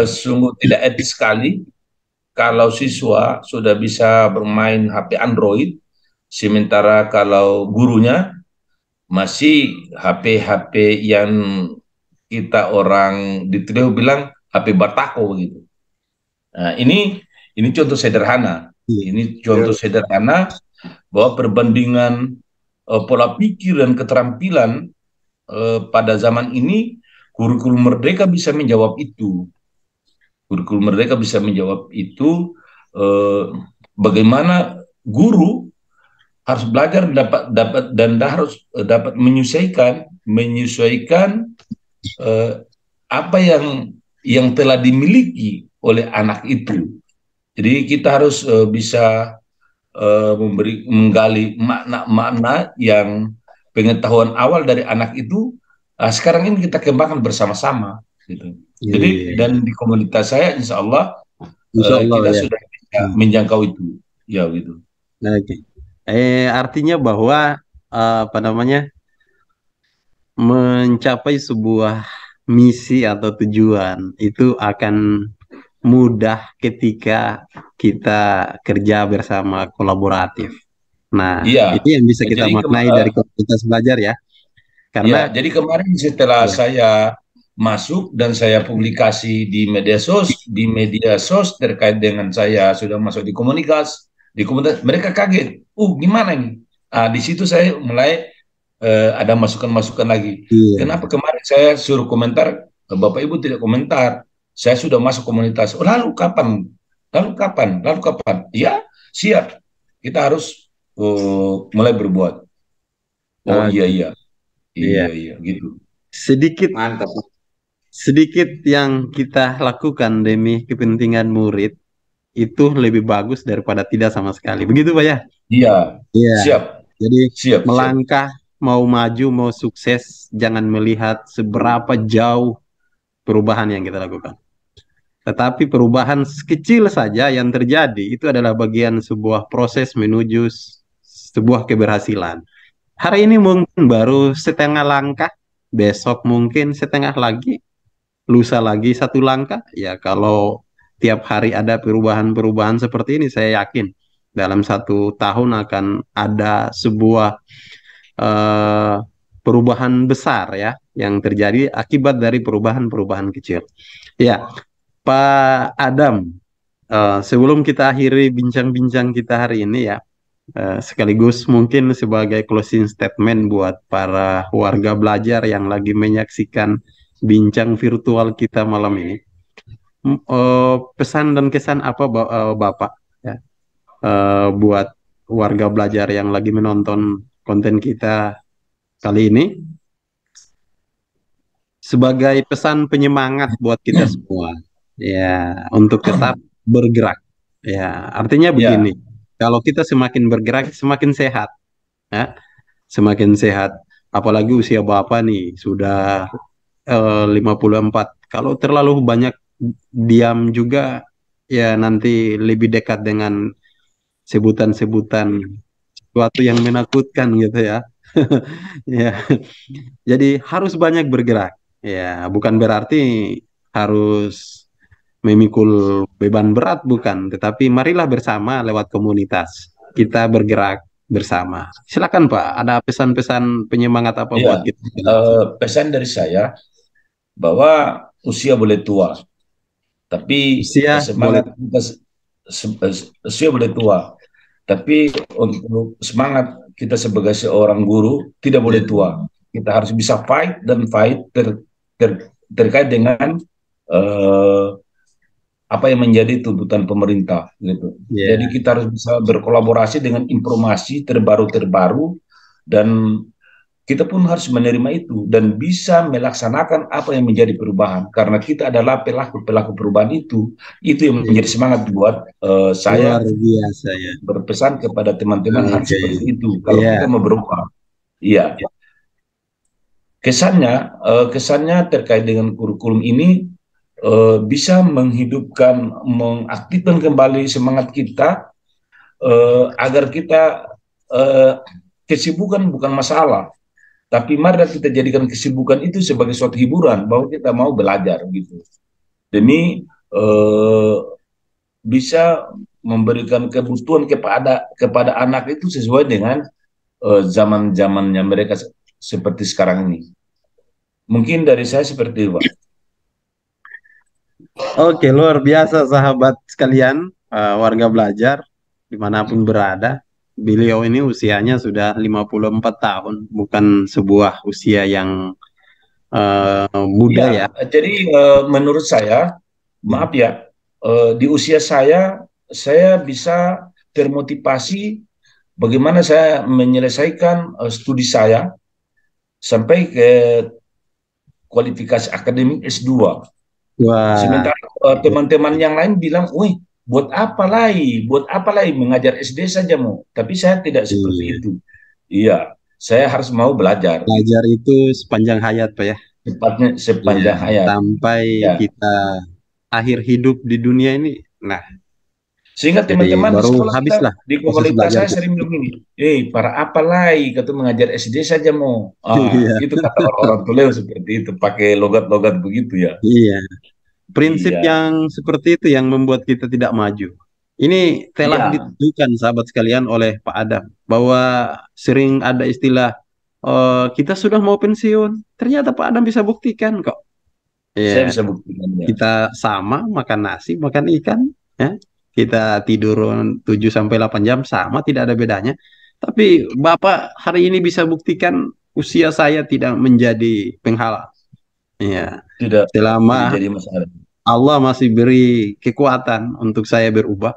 Sungguh tidak etis sekali kalau siswa sudah bisa bermain HP Android, sementara kalau gurunya masih HP-HP yang kita orang di Trio bilang HP Batako begitu. Nah, ini contoh sederhana. Iya. Ini contoh sederhana bahwa perbandingan pola pikir dan keterampilan pada zaman ini, kurikulum Merdeka bisa menjawab itu. Kurikulum Merdeka bisa menjawab itu, bagaimana guru harus belajar dan harus dapat menyesuaikan apa yang telah dimiliki oleh anak itu. Jadi kita harus bisa menggali makna-makna yang pengetahuan awal dari anak itu sekarang ini kita kembangkan bersama-sama gitu. Jadi dan di komunitas saya insya Allah kita ya. sudah bisa menjangkau itu ya gitu. Oke. Artinya bahwa apa namanya, mencapai sebuah misi atau tujuan itu akan mudah ketika kita kerja bersama kolaboratif. Nah, Iya. itu yang bisa kita Jadi maknai dari komunitas belajar ya. Karena jadi kemarin setelah saya masuk dan saya publikasi di media sos terkait dengan saya sudah masuk di komunitas, mereka kaget. Gimana ini? Di situ saya mulai ada masukan-masukan lagi. Kenapa kemarin saya suruh komentar, Bapak Ibu tidak komentar? Saya sudah masuk komunitas. Lalu kapan? Lalu kapan? Lalu kapan? Ya, siap. Kita harus mulai berbuat. Iya, gitu. Mantap. Sedikit yang kita lakukan demi kepentingan murid itu lebih bagus daripada tidak sama sekali. Begitu Pak ya? Iya. Siap. Jadi siap, melangkah, mau maju, mau sukses, jangan melihat seberapa jauh perubahan yang kita lakukan. Tetapi perubahan kecil saja yang terjadi itu adalah bagian sebuah proses menuju sebuah keberhasilan. Hari ini mungkin baru setengah langkah, besok mungkin setengah lagi, lusa lagi satu langkah. Ya kalau tiap hari ada perubahan-perubahan seperti ini, saya yakin dalam 1 tahun akan ada sebuah perubahan besar ya yang terjadi akibat dari perubahan-perubahan kecil. Ya, Pak Adam, sebelum kita akhiri bincang-bincang kita hari ini ya, sekaligus mungkin sebagai closing statement buat para warga belajar yang lagi menyaksikan bincang virtual kita malam ini, pesan dan kesan apa Bapak ya, buat warga belajar yang lagi menonton konten kita kali ini, sebagai pesan penyemangat buat kita semua ya untuk tetap bergerak ya. Artinya begini, kalau kita semakin bergerak semakin sehat ya, semakin sehat. Apalagi usia Bapak nih sudah 54. Kalau terlalu banyak diam juga ya nanti lebih dekat dengan sebutan-sebutan sesuatu yang menakutkan gitu ya. Ya. Jadi harus banyak bergerak. Ya, bukan berarti harus memikul beban berat, bukan. Tetapi marilah bersama lewat komunitas. Kita bergerak bersama. Silakan Pak, ada pesan-pesan penyemangat apa buat kita? Pesan dari saya bahwa usia boleh tua, tapi semangat usia boleh tua, tapi untuk semangat kita sebagai seorang guru tidak boleh tua. Kita harus bisa fight terkait dengan apa yang menjadi tuntutan pemerintah gitu. Jadi kita harus bisa berkolaborasi dengan informasi terbaru dan kita pun harus menerima itu dan bisa melaksanakan apa yang menjadi perubahan, karena kita adalah pelaku perubahan itu yang menjadi semangat buat saya. Luar biasa ya. Berpesan kepada teman-teman harus seperti itu kalau kita mau berubah. Iya. Kesannya terkait dengan kurikulum ini bisa menghidupkan, mengaktifkan kembali semangat kita agar kita kesibukan bukan masalah, tapi mari kita jadikan kesibukan itu sebagai suatu hiburan bahwa kita mau belajar gitu, demi bisa memberikan kebutuhan kepada anak itu sesuai dengan zaman-zamannya mereka seperti sekarang ini. Mungkin dari saya seperti itu, Pak. Oke, luar biasa sahabat sekalian, warga belajar dimanapun berada. Beliau ini usianya sudah 54 tahun, bukan sebuah usia yang muda ya. Jadi menurut saya, maaf ya, di usia saya bisa termotivasi bagaimana saya menyelesaikan studi saya sampai ke kualifikasi akademik S2. Wah, Sementara teman-teman yang lain bilang, wih, buat apa lagi mengajar SD saja mau. Tapi saya tidak seperti iya. itu. Iya, saya harus mau belajar. Belajar itu sepanjang hayat, Pak ya. Tepatnya Iya, sepanjang hayat. sampai Ya. kita akhir hidup di dunia ini. Nah, Sehingga jadi teman-teman di baru sekolah kita, habislah di proses komunitas belajar saya kita. sering bilang ini, para apa lagi, kata mengajar SD saja mau. Iya, Itu kata orang-orang Tuleu seperti itu, pakai logat-logat begitu ya. iya. Prinsip Iya, yang seperti itu yang membuat kita tidak maju. Ini telah iya, ditentukan sahabat sekalian oleh Pak Adam bahwa sering ada istilah kita sudah mau pensiun. Ternyata Pak Adam bisa buktikan kok. saya Iya, bisa buktikan ya. kita sama makan nasi, makan ikan, ya. Kita tidur 7 sampai 8 jam sama, tidak ada bedanya. Tapi Bapak hari ini bisa buktikan usia saya tidak menjadi penghalang. Iya. Tidak Selama jadi masalah. Allah masih beri kekuatan untuk saya berubah,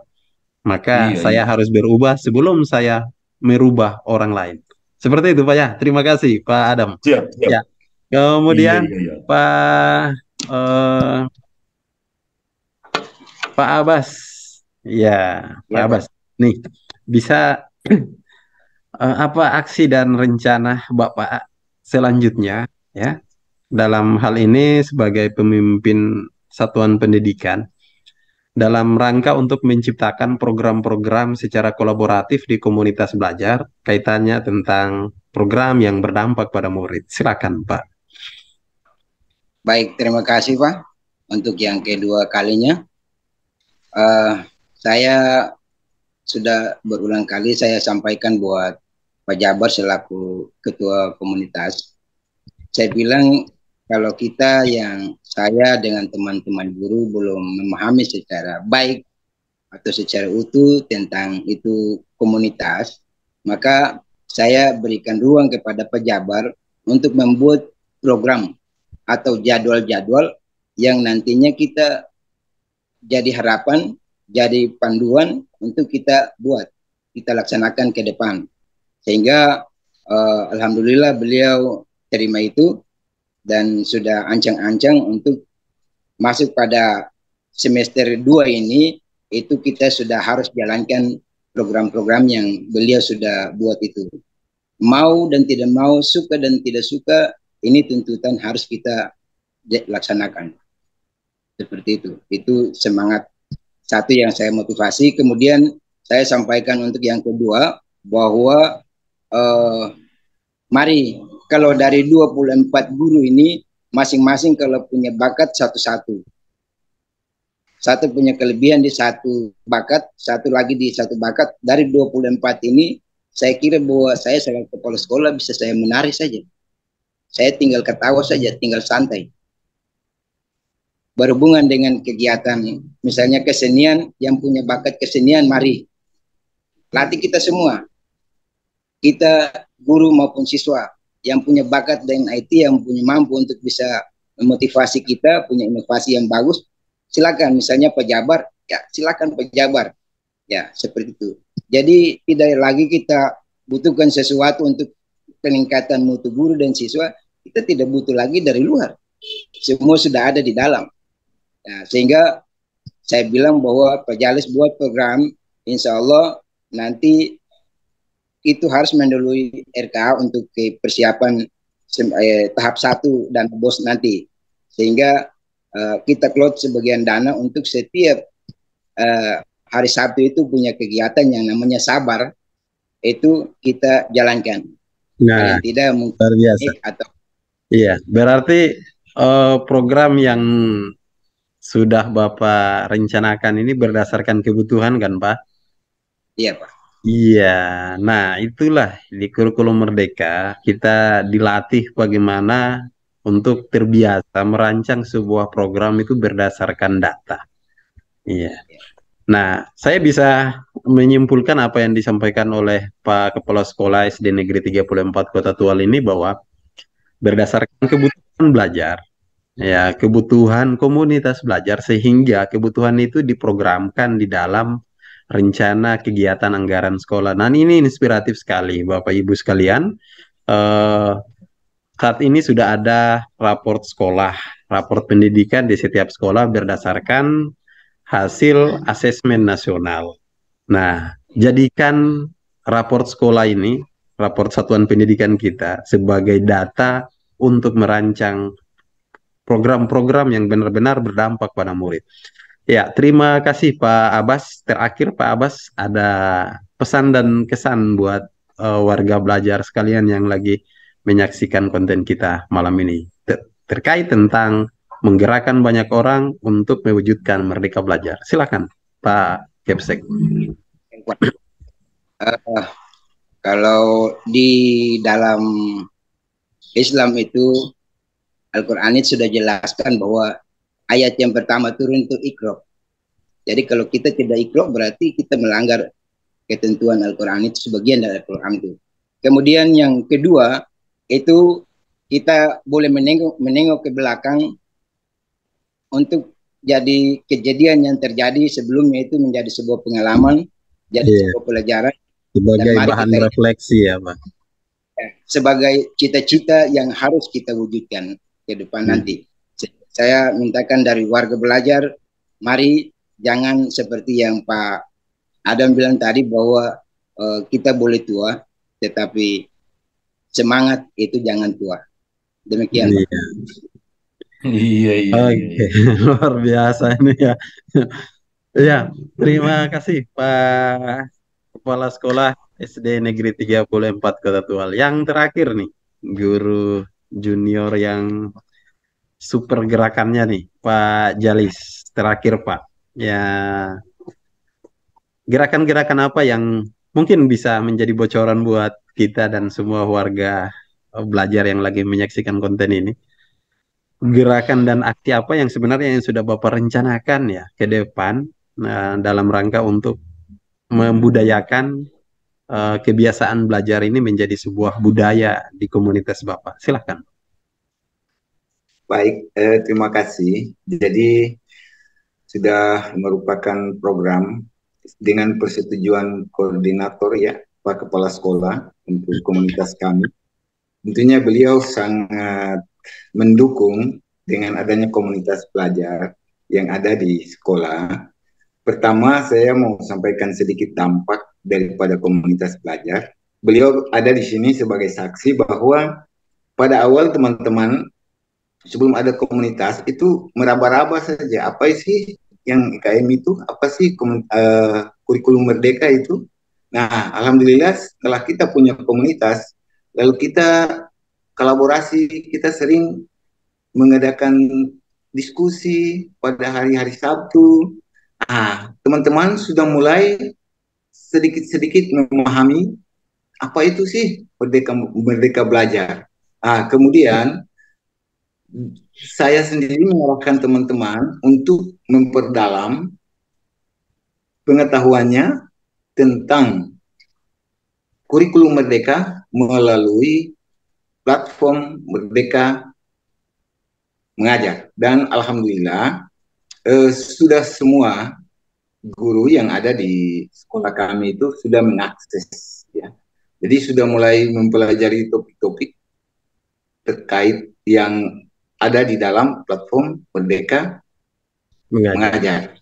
maka Iya, saya iya. harus berubah sebelum saya merubah orang lain. Seperti itu Pak ya. Terima kasih Pak Adam. Siap, siap. Ya. Iya, Kemudian iya, iya. eh, Pak Abbas. Ya, Pak Ya, Pak. Abbas. Nih, bisa apa aksi dan rencana Bapak selanjutnya ya dalam hal ini sebagai pemimpin satuan pendidikan dalam rangka untuk menciptakan program-program secara kolaboratif di komunitas belajar kaitannya tentang program yang berdampak pada murid. Silakan, Pak. Baik, terima kasih Pak. Untuk yang kedua kalinya, saya sudah berulang kali saya sampaikan buat Pak Jabar selaku ketua komunitas. Saya bilang kalau kita saya dengan teman-teman guru belum memahami secara baik atau secara utuh tentang itu komunitas, maka saya berikan ruang kepada Pak Jabar untuk membuat program atau jadwal-jadwal yang nantinya kita jadi harapan, jadi panduan untuk kita buat, kita laksanakan ke depan. Sehingga alhamdulillah beliau terima itu dan sudah ancang-ancang untuk masuk pada semester 2 ini, itu kita sudah harus jalankan program-program yang beliau sudah buat itu. Mau dan tidak mau, suka dan tidak suka, ini tuntutan harus kita laksanakan. Seperti itu. Itu semangat satu yang saya motivasi. Kemudian saya sampaikan untuk yang kedua bahwa mari kalau dari 24 guru ini masing-masing kalau punya bakat satu-satu. Satu punya kelebihan di satu bakat, satu lagi di satu bakat. Dari 24 ini saya kira bahwa saya sebagai kepala sekolah bisa saya menari saja. Saya tinggal ketawa saja, tinggal santai. Berhubungan dengan kegiatan misalnya kesenian, yang punya bakat kesenian mari latih kita semua, kita guru maupun siswa yang punya bakat dengan IT, yang punya mampu untuk bisa memotivasi kita punya inovasi yang bagus, silakan. Misalnya pejabar, ya silakan pejabar, ya seperti itu. Jadi tidak lagi kita butuhkan sesuatu untuk peningkatan mutu guru dan siswa, kita tidak butuh lagi dari luar, semua sudah ada di dalam. Nah, sehingga saya bilang bahwa Pak Jalis buat program, insya Allah nanti itu harus mendahului RKA untuk ke persiapan tahap 1 dan bos nanti. Sehingga kita kelola sebagian dana untuk setiap hari Sabtu itu punya kegiatan yang namanya sabar, itu kita jalankan. Nah, Paling tidak mungkin luar biasa. atau Iya, berarti program yang sudah Bapak rencanakan ini berdasarkan kebutuhan kan, Pak? iya Pak. Iya, nah itulah di kurikulum Merdeka kita dilatih bagaimana untuk terbiasa merancang sebuah program itu berdasarkan data. Iya. Nah, saya bisa menyimpulkan apa yang disampaikan oleh Pak Kepala Sekolah SD Negeri 34 Kota Tual ini bahwa berdasarkan kebutuhan belajar, ya kebutuhan komunitas belajar sehingga kebutuhan itu diprogramkan di dalam rencana kegiatan anggaran sekolah. Nah ini inspiratif sekali Bapak Ibu sekalian. Eh, Saat ini sudah ada raport sekolah, raport pendidikan di setiap sekolah berdasarkan hasil asesmen nasional. Nah, jadikan raport sekolah ini, raport satuan pendidikan kita sebagai data untuk merancang program-program yang benar-benar berdampak pada murid. Ya, terima kasih Pak Abbas. Terakhir Pak Abbas ada pesan dan kesan buat warga belajar sekalian yang lagi menyaksikan konten kita malam ini terkait tentang menggerakkan banyak orang untuk mewujudkan merdeka belajar. Silakan Pak Kepsek. Kalau di dalam Islam itu Al-Quran itu sudah jelaskan bahwa ayat yang pertama turun itu Iqra. Jadi kalau kita tidak Iqra berarti kita melanggar ketentuan Al-Quran itu, sebagian dari Al-Quran itu. Kemudian yang kedua itu kita boleh menengok ke belakang untuk jadi kejadian yang terjadi sebelumnya itu menjadi sebuah pengalaman, jadi sebuah pelajaran. Sebagai bahan refleksi ya Pak. Sebagai cita-cita yang harus kita wujudkan ke depan nanti. Saya mintakan dari warga belajar, mari jangan seperti yang Pak Adam bilang tadi bahwa kita boleh tua, tetapi semangat itu jangan tua. Demikian. Iya. Oke, luar biasa ini ya. Ya, terima kasih Pak Kepala Sekolah SD Negeri 34 Kota Tual. Yang terakhir nih, guru junior yang super gerakannya nih, Pak Jalis. Terakhir Pak, ya gerakan-gerakan apa yang mungkin bisa menjadi bocoran buat kita dan semua warga belajar yang lagi menyaksikan konten ini? Gerakan dan aksi apa yang sebenarnya yang sudah Bapak rencanakan ya ke depan dalam rangka untuk membudayakan kebiasaan belajar ini menjadi sebuah budaya di komunitas Bapak. Silahkan. Baik, terima kasih. Jadi sudah merupakan program dengan persetujuan koordinator ya, Pak Kepala Sekolah untuk komunitas kami. Tentunya beliau sangat mendukung dengan adanya komunitas pelajar yang ada di sekolah. Pertama, saya mau sampaikan sedikit dampak daripada komunitas pelajar. Beliau ada di sini sebagai saksi bahwa pada awal teman-teman sebelum ada komunitas itu meraba-raba saja. Apa sih yang IKM itu? Apa sih kurikulum Merdeka itu? Nah, alhamdulillah setelah kita punya komunitas, lalu kita kolaborasi, kita sering mengadakan diskusi pada hari-hari Sabtu. Teman-teman sudah mulai sedikit-sedikit memahami apa itu sih merdeka belajar. Kemudian saya sendiri mengarahkan teman-teman untuk memperdalam pengetahuannya tentang kurikulum Merdeka melalui platform Merdeka Mengajar. Dan alhamdulillah sudah semua guru yang ada di sekolah kami itu sudah mengakses ya. Jadi sudah mulai mempelajari topik-topik terkait yang ada di dalam platform Merdeka Mengajar.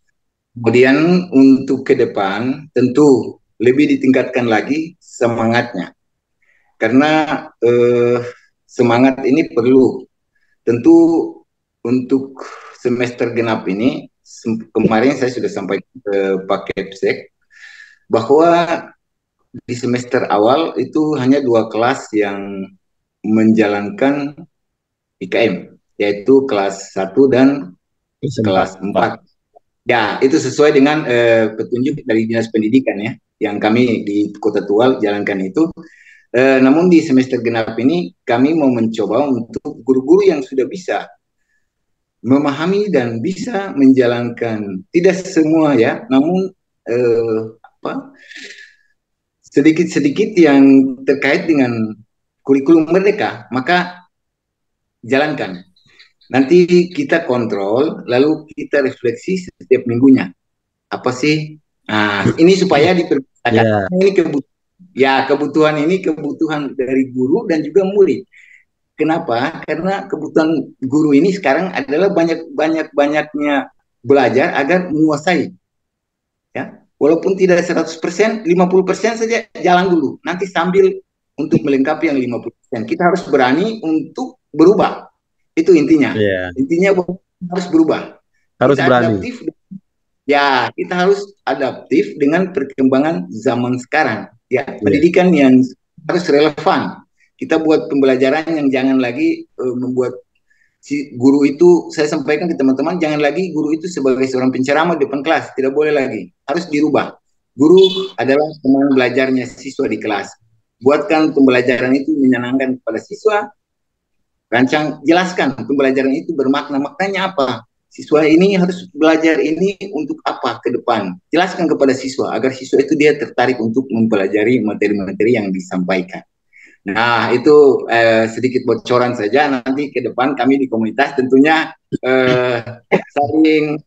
Kemudian untuk ke depan tentu lebih ditingkatkan lagi semangatnya. Karena semangat ini perlu. Tentu untuk semester genap ini kemarin saya sudah sampaikan ke Pak Kepsek bahwa di semester awal itu hanya 2 kelas yang menjalankan IKM, yaitu kelas 1 dan kelas 4. Ya, itu sesuai dengan petunjuk dari Dinas Pendidikan ya, yang kami di Kota Tual jalankan itu. Namun di semester genap ini kami mau mencoba untuk guru-guru yang sudah bisa memahami dan bisa menjalankan, tidak semua ya, namun sedikit-sedikit yang terkait dengan kurikulum merdeka, maka jalankan. Nanti kita kontrol, lalu kita refleksi setiap minggunya. Apa sih? Nah, ini supaya diperbiasakan. Ini kebutuhan ini kebutuhan dari guru dan juga murid. Kenapa? Karena kebutuhan guru ini sekarang adalah banyaknya belajar agar menguasai. Ya, walaupun tidak 100%, 50% saja jalan dulu. Nanti sambil untuk melengkapi yang 50%. Kita harus berani untuk berubah. Itu intinya. Intinya harus berubah. Harus kita berani. Adaptif, ya, kita harus adaptif dengan perkembangan zaman sekarang. Ya, pendidikan yang harus relevan. Kita buat pembelajaran yang jangan lagi membuat si guru itu, saya sampaikan ke teman-teman, jangan lagi guru itu sebagai seorang penceramah di depan kelas, tidak boleh lagi, harus dirubah. Guru adalah teman belajarnya siswa di kelas. Buatkan pembelajaran itu menyenangkan kepada siswa, jelaskan pembelajaran itu bermakna, maknanya apa? Siswa ini harus belajar ini untuk apa ke depan? Jelaskan kepada siswa, agar siswa itu dia tertarik untuk mempelajari materi-materi yang disampaikan. Nah, itu sedikit bocoran saja. Nanti ke depan kami di komunitas tentunya saling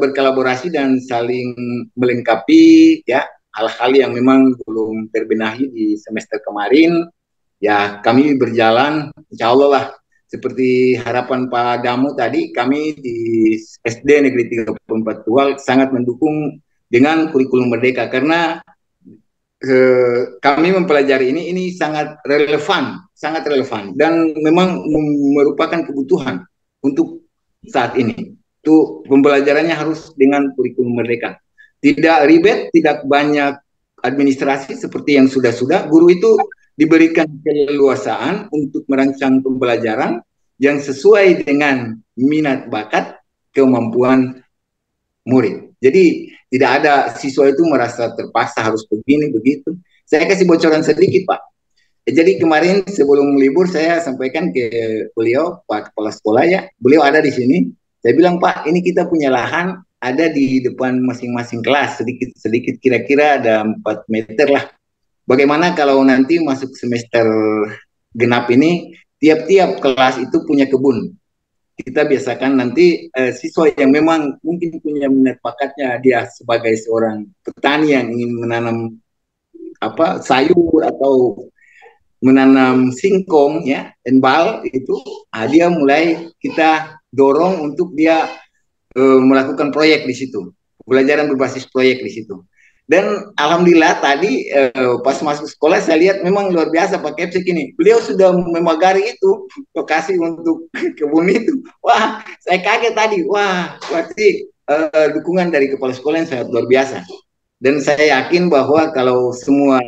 berkolaborasi dan saling melengkapi ya hal-hal yang memang belum terbenahi di semester kemarin. Ya, kami berjalan, insya Allah lah, seperti harapan Pak Damu tadi, kami di SD Negeri 34 Tual sangat mendukung dengan kurikulum merdeka, karena kami mempelajari ini sangat relevan dan memang merupakan kebutuhan untuk saat ini. Itu pembelajarannya harus dengan kurikulum merdeka. Tidak ribet, tidak banyak administrasi seperti yang sudah-sudah. Guru itu diberikan keleluasaan untuk merancang pembelajaran yang sesuai dengan minat bakat kemampuan murid. Jadi tidak ada siswa itu merasa terpaksa harus begini begitu. Saya kasih bocoran sedikit, Pak. Jadi kemarin sebelum libur saya sampaikan ke beliau, Pak Kepala Sekolah ya, beliau ada di sini. Saya bilang, Pak, ini kita punya lahan ada di depan masing-masing kelas, sedikit kira-kira ada 4 meter lah. Bagaimana kalau nanti masuk semester genap ini, tiap-tiap kelas itu punya kebun. Kita biasakan nanti siswa yang memang mungkin punya minat bakatnya, dia sebagai seorang petani yang ingin menanam sayur atau menanam singkong ya, enbal itu, dia mulai kita dorong untuk dia melakukan proyek di situ, pembelajaran berbasis proyek di situ. Dan alhamdulillah tadi pas masuk sekolah saya lihat memang luar biasa Pak Kepsek ini. Beliau sudah memagari itu lokasi untuk kebun itu. Wah, saya kaget tadi. Wah, berarti dukungan dari kepala sekolah yang sangat luar biasa. Dan saya yakin bahwa kalau semua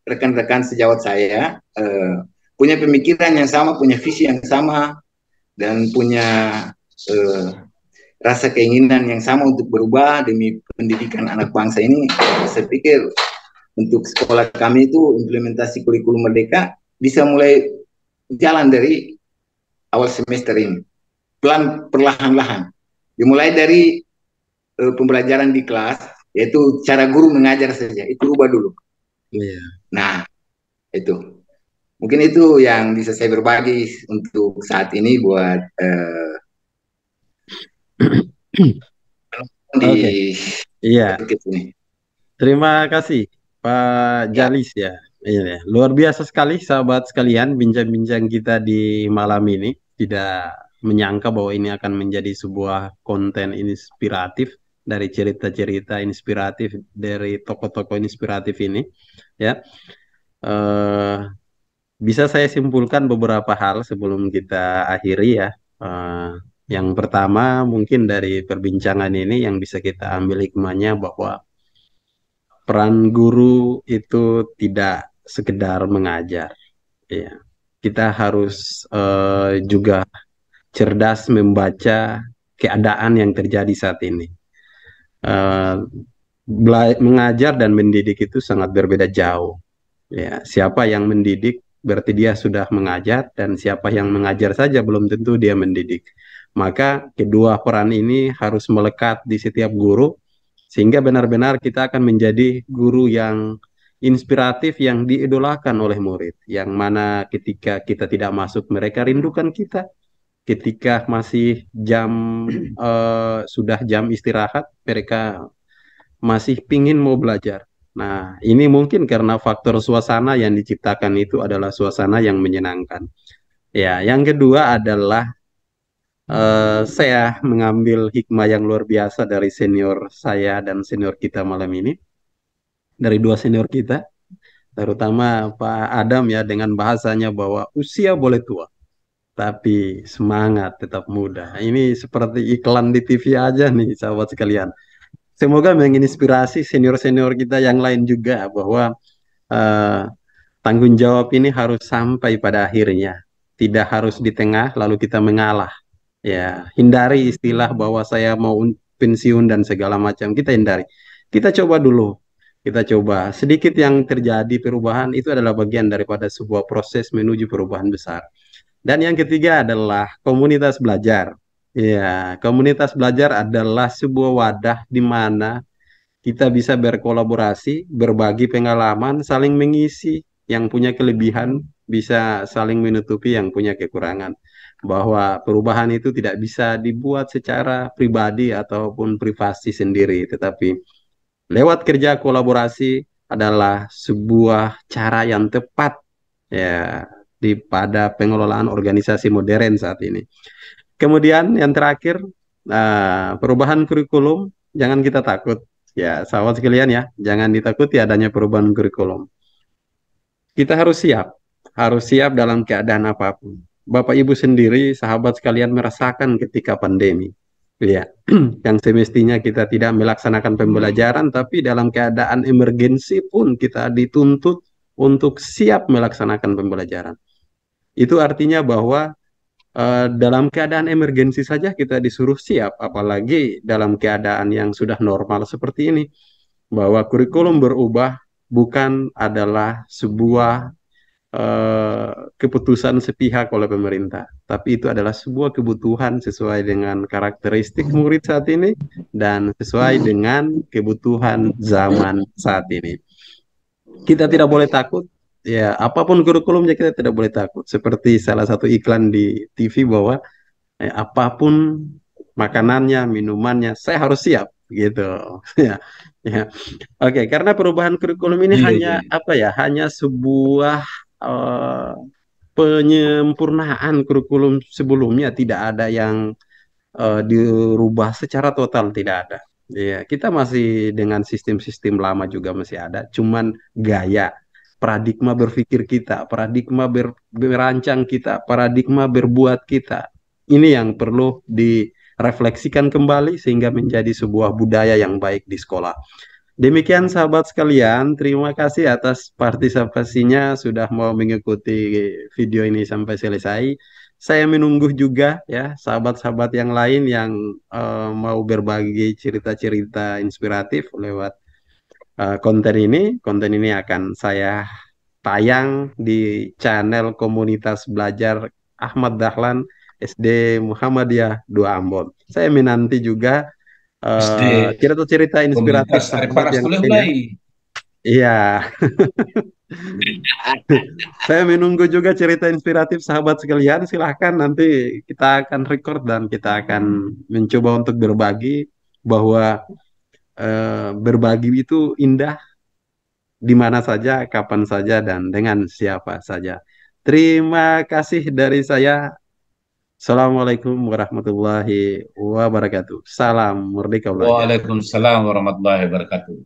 rekan-rekan sejawat saya punya pemikiran yang sama, punya visi yang sama, dan punya rasa keinginan yang sama untuk berubah demi pendidikan anak bangsa ini, saya pikir untuk sekolah kami itu implementasi kurikulum merdeka bisa mulai jalan dari awal semester ini, perlahan-lahan. Dimulai dari pembelajaran di kelas, yaitu cara guru mengajar saja, itu rubah dulu. Nah, itu. Mungkin itu yang bisa saya berbagi untuk saat ini buat Iya. Terima kasih Pak Jalis ya. Iya, luar biasa sekali sahabat sekalian bincang-bincang kita di malam ini. Tidak menyangka bahwa ini akan menjadi sebuah konten inspiratif dari cerita-cerita inspiratif dari tokoh-tokoh inspiratif ini. Ya, bisa saya simpulkan beberapa hal sebelum kita akhiri ya. Yang pertama mungkin dari perbincangan ini yang bisa kita ambil hikmahnya bahwa peran guru itu tidak sekedar mengajar. Ya. Kita harus juga cerdas membaca keadaan yang terjadi saat ini. Eh, Mengajar dan mendidik itu sangat berbeda jauh. Ya, siapa yang mendidik berarti dia sudah mengajar, dan siapa yang mengajar saja belum tentu dia mendidik. Maka kedua peran ini harus melekat di setiap guru sehingga benar-benar kita akan menjadi guru yang inspiratif, yang diidolakan oleh murid, yang mana ketika kita tidak masuk mereka rindukan kita, ketika masih sudah jam istirahat mereka masih pingin mau belajar. Nah, ini mungkin karena faktor suasana yang diciptakan itu adalah suasana yang menyenangkan. Ya, yang kedua adalah saya mengambil hikmah yang luar biasa dari senior saya dan senior kita malam ini, dari dua senior kita, terutama Pak Adam ya, dengan bahasanya bahwa usia boleh tua, tapi semangat tetap muda. Ini seperti iklan di TV aja nih, sahabat sekalian. Semoga menginspirasi senior-senior kita yang lain juga bahwa eh, tanggung jawab ini harus sampai pada akhirnya, tidak harus di tengah lalu kita mengalah. Ya, hindari istilah bahwa saya mau pensiun dan segala macam. Kita hindari. Kita coba dulu. Kita coba. Sedikit yang terjadi perubahan itu adalah bagian daripada sebuah proses menuju perubahan besar. Dan yang ketiga adalah komunitas belajar. Ya, komunitas belajar adalah sebuah wadah di mana kita bisa berkolaborasi, berbagi pengalaman, saling mengisi. Yang punya kelebihan bisa saling menutupi yang punya kekurangan. Bahwa perubahan itu tidak bisa dibuat secara pribadi ataupun privasi sendiri, tetapi lewat kerja kolaborasi adalah sebuah cara yang tepat ya pada pengelolaan organisasi modern saat ini. Kemudian yang terakhir, perubahan kurikulum, jangan kita takut. Ya, sahabat sekalian ya, jangan ditakuti adanya perubahan kurikulum. Kita harus siap dalam keadaan apapun. Bapak Ibu sendiri, sahabat sekalian merasakan ketika pandemi. Ya, yang semestinya kita tidak melaksanakan pembelajaran, tapi dalam keadaan emergensi pun kita dituntut untuk siap melaksanakan pembelajaran. Itu artinya bahwa dalam keadaan emergensi saja kita disuruh siap, apalagi dalam keadaan yang sudah normal seperti ini, bahwa kurikulum berubah bukan adalah sebuah keputusan sepihak oleh pemerintah, tapi itu adalah sebuah kebutuhan sesuai dengan karakteristik murid saat ini dan sesuai dengan kebutuhan zaman saat ini. Kita tidak boleh takut. Ya, apapun kurikulumnya kita tidak boleh takut. Seperti salah satu iklan di TV bahwa apapun makanannya, minumannya, saya harus siap gitu. Ya, ya. Oke, karena perubahan kurikulum ini hanya apa ya? Hanya sebuah eh, penyempurnaan kurikulum sebelumnya, tidak ada yang dirubah secara total, tidak ada. Ya, kita masih dengan sistem-sistem lama juga masih ada, cuman gaya, paradigma berpikir kita, paradigma berancang kita, paradigma berbuat kita. Ini yang perlu direfleksikan kembali sehingga menjadi sebuah budaya yang baik di sekolah. Demikian sahabat sekalian, terima kasih atas partisipasinya sudah mau mengikuti video ini sampai selesai. Saya menunggu juga ya sahabat-sahabat yang lain yang mau berbagi cerita-cerita inspiratif lewat konten ini. Konten ini akan saya tayang di channel komunitas belajar Ahmad Dahlan SD Muhammadiyah 2 Ambon. Saya menanti juga cerita-cerita inspiratif sahabat yang lain ya. Iya. Saya menunggu juga cerita inspiratif sahabat sekalian. Silahkan nanti kita akan record dan kita akan mencoba untuk berbagi bahwa berbagi itu indah di mana saja, kapan saja, dan dengan siapa saja. Terima kasih dari saya. Assalamualaikum warahmatullahi wabarakatuh. Salam merdeka belajar. Waalaikumsalam warahmatullahi wabarakatuh.